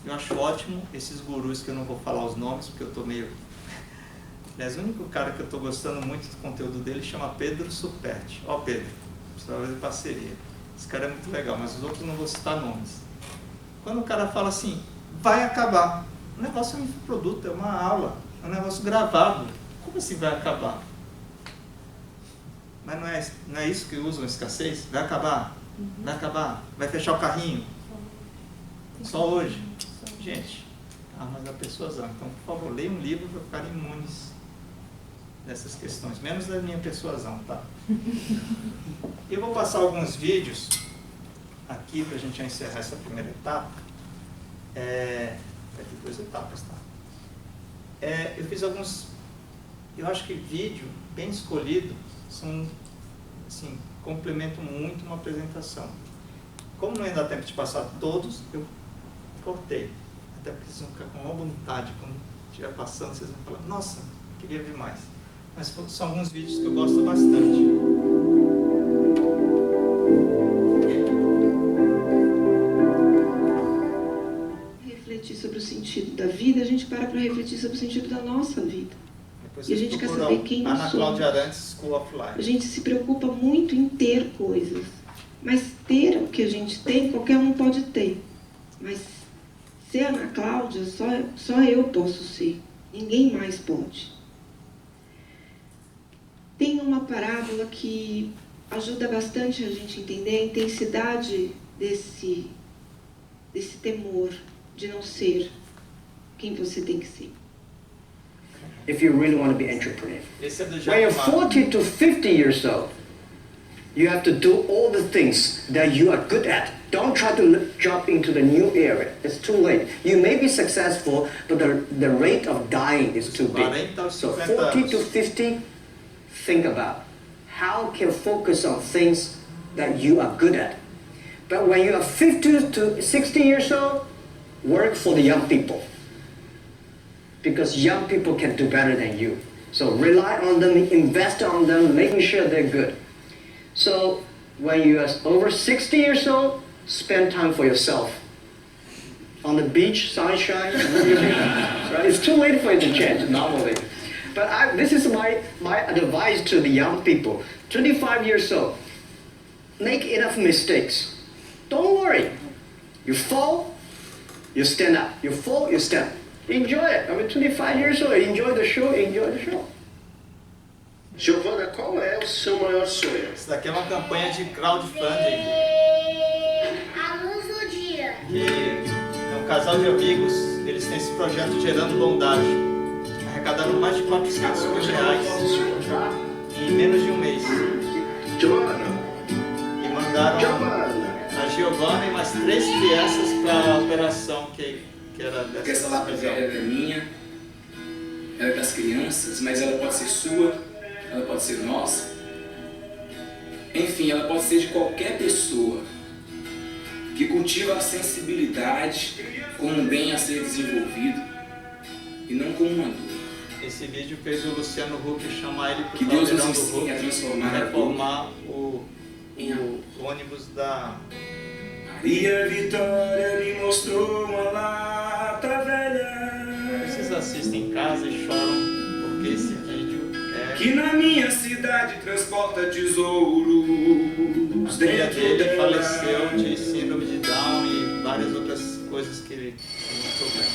Eu acho ótimo esses gurus que eu não vou falar os nomes, porque eu estou meio... Aliás, o único cara que eu estou gostando muito do conteúdo dele chama Pedro Superti. Ó, Pedro, precisa fazer parceria. Esse cara é muito legal, mas os outros não vou citar nomes. Quando o cara fala assim, vai acabar. O negócio é um infoproduto, é uma aula, é um negócio gravado. Como assim vai acabar? Mas não é isso que usam escassez? Vai acabar? Vai acabar? Vai fechar o carrinho? Só hoje? Gente, armas da persuasão. Então, por favor, leia um livro para ficarem imunes dessas questões. Menos da minha persuasão, tá? Eu vou passar alguns vídeos aqui para a gente encerrar essa primeira etapa. Vai ter 2 etapas, tá? Eu fiz alguns... Eu acho que vídeo bem escolhido são, assim, complementam muito uma apresentação. Como não ia dar tempo de passar todos, eu cortei. Até porque vocês vão ficar com uma vontade, quando estiver passando, vocês vão falar, nossa, queria ver mais. Mas são alguns vídeos que eu gosto bastante. Refletir sobre o sentido da vida, a gente para refletir sobre o sentido da nossa vida. E a gente quer saber quem nós Ana somos. Cláudia Arantes, School of A Life. gente se preocupa muito em ter coisas, mas ter o que a gente tem, qualquer um pode ter. Mas ser Ana Cláudia, só eu posso ser, ninguém mais pode. Tem uma parábola que ajuda bastante a gente entender a intensidade desse temor de não ser quem você tem que ser. If you really want to be entrepreneur. Esse é do When you're Jack Ma. 40 to 50 years old, you have to do all the things that you are good at. Don't try to jump into the new area. It's too late. You may be successful, but the rate of dying is too big. 40 aos So 50 40 to anos. 50, think about how can you focus on things that you are good at. But when you are 50 to 60 years old, work for the young people. Because young people can do better than you. So rely on them, invest on them, making sure they're good. So when you are over 60 years old, spend time for yourself. On the beach, sunshine, right? It's too late for you to change normally. But this is my advice to the young people. 25 years old, make enough mistakes. Don't worry. You fall, you stand up. You fall, you stand up. Enjoy it. I mean, 25 years old, enjoy the show, enjoy the show. Giovana, qual é o seu maior sonho? Isso daqui é uma campanha de crowdfunding. A luz do dia. Que é um casal de amigos, eles têm esse projeto Gerando Bondade. Arrecadaram mais de 400 mil reais em menos de um mês. Giovana, E mandaram a Giovana e mais 3 crianças para a operação que era Porque essa dessa lápis visão. ela é minha, ela é das crianças, mas ela pode ser sua, ela pode ser nossa. Enfim, ela pode ser de qualquer pessoa que cultiva a sensibilidade como um bem a ser desenvolvido e não como uma dor. Esse vídeo fez o Luciano Huck chamar ele para Que o Deus nos caldeirão do ensine a Huck transformar a dor reformar o ônibus da... Maria Vitória me mostrou uma lata velha Vocês assistem em casa e choram porque esse vídeo é... que na minha cidade transporta tesouros A filha dentro dele dela. faleceu de síndrome de Down e várias outras coisas que ele tem problema.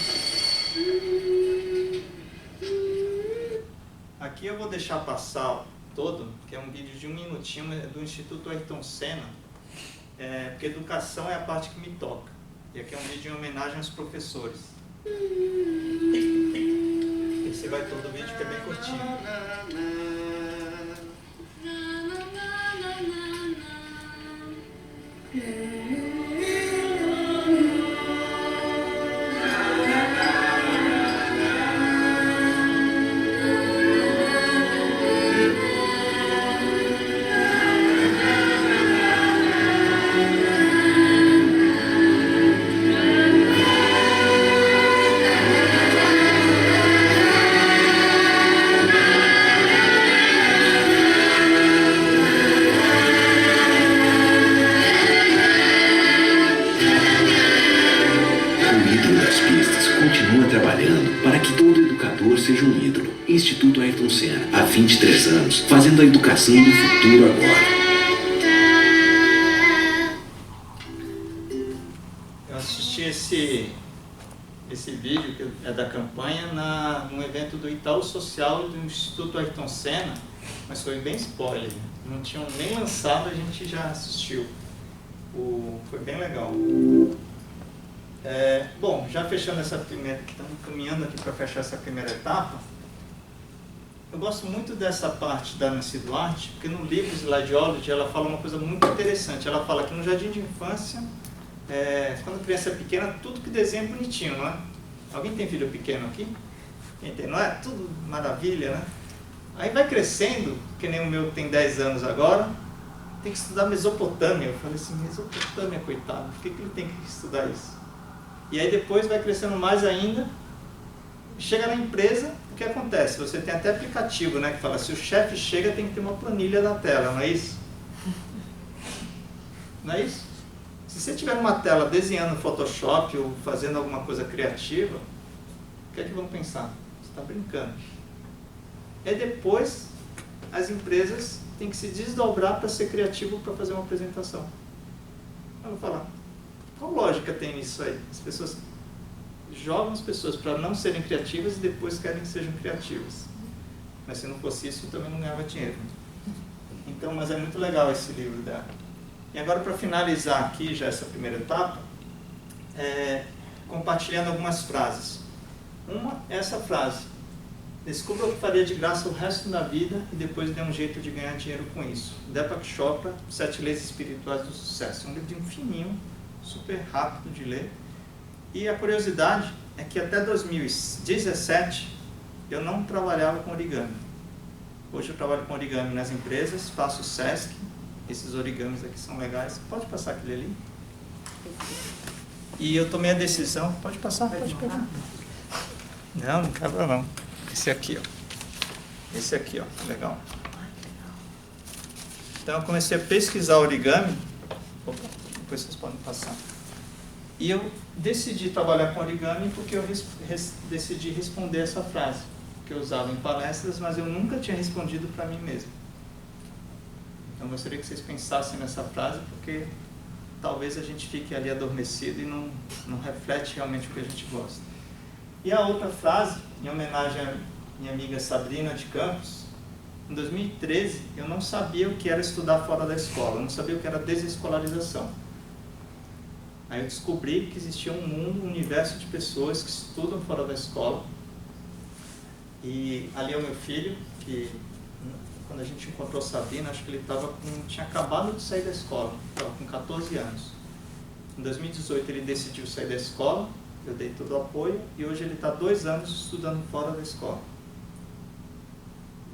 Aqui eu vou deixar passar todo, que é um vídeo de 1 minutinho, é do Instituto Ayrton Senna, porque educação é a parte que me toca. E aqui é um vídeo em homenagem aos professores. Esse vai todo o vídeo que é bem curtinho. O ídolo das pistas continua trabalhando para que todo educador seja um ídolo. Instituto Ayrton Senna, há 23 anos, fazendo a educação do futuro agora. Eu assisti esse vídeo, que é da campanha, num evento do Itaú Social do Instituto Ayrton Senna, mas foi bem spoiler, não tinham nem lançado, a gente já assistiu. Foi bem legal. Bom, já fechando essa primeira, estamos caminhando aqui para fechar essa primeira etapa, eu gosto muito dessa parte da Nancy Duarte, porque no livro Slideology ela fala uma coisa muito interessante. Ela fala que no jardim de infância, quando a criança é pequena, tudo que desenha é bonitinho, não é? Alguém tem filho pequeno aqui? Quem tem? Não é? Tudo maravilha, né? Aí vai crescendo, que nem o meu tem 10 anos agora, tem que estudar Mesopotâmia. Eu falei assim, Mesopotâmia, coitado, por que ele tem que estudar isso? E aí depois vai crescendo mais ainda, chega na empresa, o que acontece? Você tem até aplicativo, né, que fala, se o chefe chega tem que ter uma planilha na tela, não é isso? Não é isso? Se você tiver numa tela desenhando no Photoshop ou fazendo alguma coisa criativa, o que é que vão pensar? Você está brincando. E depois as empresas têm que se desdobrar para ser criativo para fazer uma apresentação. Eu vou falar, qual lógica tem nisso aí? As pessoas jogam as pessoas para não serem criativas e depois querem que sejam criativas. Mas se não fosse isso, eu também não ganhava dinheiro. Então, mas é muito legal esse livro dela. E agora, para finalizar aqui já essa primeira etapa, compartilhando algumas frases. Uma é essa frase: descubra o que faria de graça o resto da vida e depois dê um jeito de ganhar dinheiro com isso. Deepak Chopra, 7 Leis Espirituais do Sucesso. É um livro fininho, super rápido de ler. E a curiosidade é que até 2017 eu não trabalhava com origami. Hoje eu trabalho com origami nas empresas, faço o Sesc. Esses origamis aqui são legais. Pode passar aquele ali? E eu tomei a decisão. Pode passar? Pode pegar. Não quebra não. Esse aqui, ó. Esse aqui, ó. Legal. Então eu comecei a pesquisar origami. Opa, depois vocês podem passar. E eu decidi trabalhar com origami porque eu decidi responder essa frase, que eu usava em palestras, mas eu nunca tinha respondido para mim mesmo. Então eu gostaria que vocês pensassem nessa frase, porque talvez a gente fique ali adormecido e não reflete realmente o que a gente gosta. E a outra frase, em homenagem à minha amiga Sabrina de Campos, em 2013 eu não sabia o que era estudar fora da escola, eu não sabia o que era desescolarização. Aí eu descobri que existia um mundo, um universo de pessoas que estudam fora da escola. E ali é o meu filho, que quando a gente encontrou Sabrina, acho que ele tinha acabado de sair da escola, estava com 14 anos. Em 2018 ele decidiu sair da escola, eu dei todo o apoio, e hoje ele está 2 anos estudando fora da escola.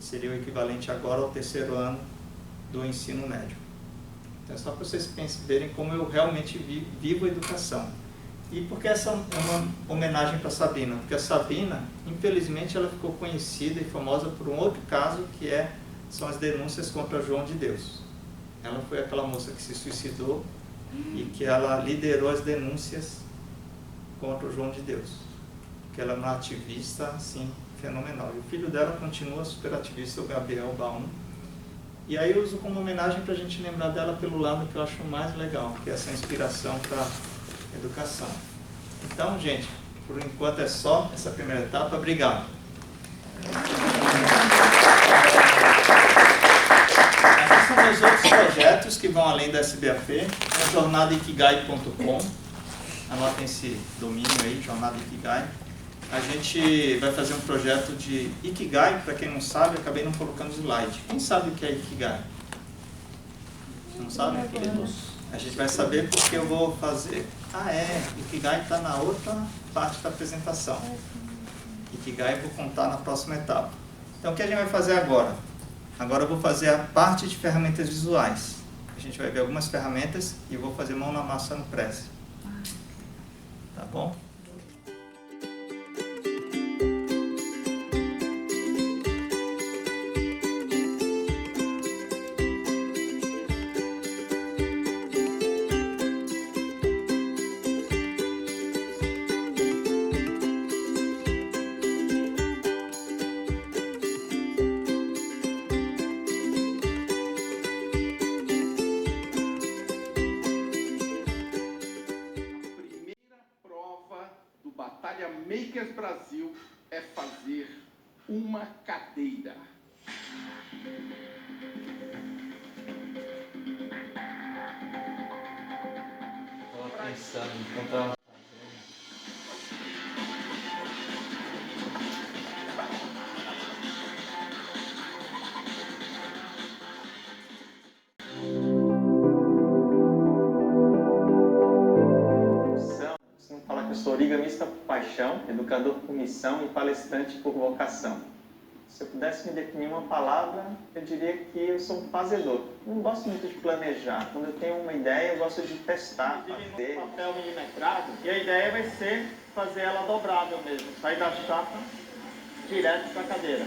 Seria o equivalente agora ao 3º ano do ensino médio. Então é só para vocês verem como eu realmente vivo a educação. E por que essa é uma homenagem para Sabrina? Porque a Sabrina, infelizmente, ela ficou conhecida e famosa por um outro caso, que são as denúncias contra João de Deus. Ela foi aquela moça que se suicidou e que ela liderou as denúncias contra o João de Deus. Porque ela é uma ativista, assim, fenomenal. E o filho dela continua super ativista, o Gabriel Baum. E aí eu uso como homenagem para a gente lembrar dela pelo lado que eu acho mais legal, que é essa inspiração para educação. Então, gente, por enquanto é só essa primeira etapa. Obrigado. Aqui são meus outros projetos que vão além da SBAP. É jornadaikigai.com. Anotem esse domínio aí, Jornada Ikigai. A gente vai fazer um projeto de Ikigai. Para quem não sabe, eu acabei não colocando slide. Quem sabe o que é Ikigai? Não sabe? A gente vai saber porque eu vou fazer... Ikigai está na outra parte da apresentação. Ikigai eu vou contar na próxima etapa. Então o que a gente vai fazer agora? Agora eu vou fazer a parte de ferramentas visuais. A gente vai ver algumas ferramentas e eu vou fazer mão na massa no press. Tá bom? Makers Brasil é fazer uma cadeira. Estou pensando em encontrar origamista por paixão, educador por missão e palestrante por vocação. Se eu pudesse me definir uma palavra, eu diria que eu sou um fazedor. Eu não gosto muito de planejar. Quando eu tenho uma ideia, eu gosto de testar, fazer. Um papel milimetrado, e a ideia vai ser fazer ela dobrável mesmo, sair da chapa direto para a cadeira.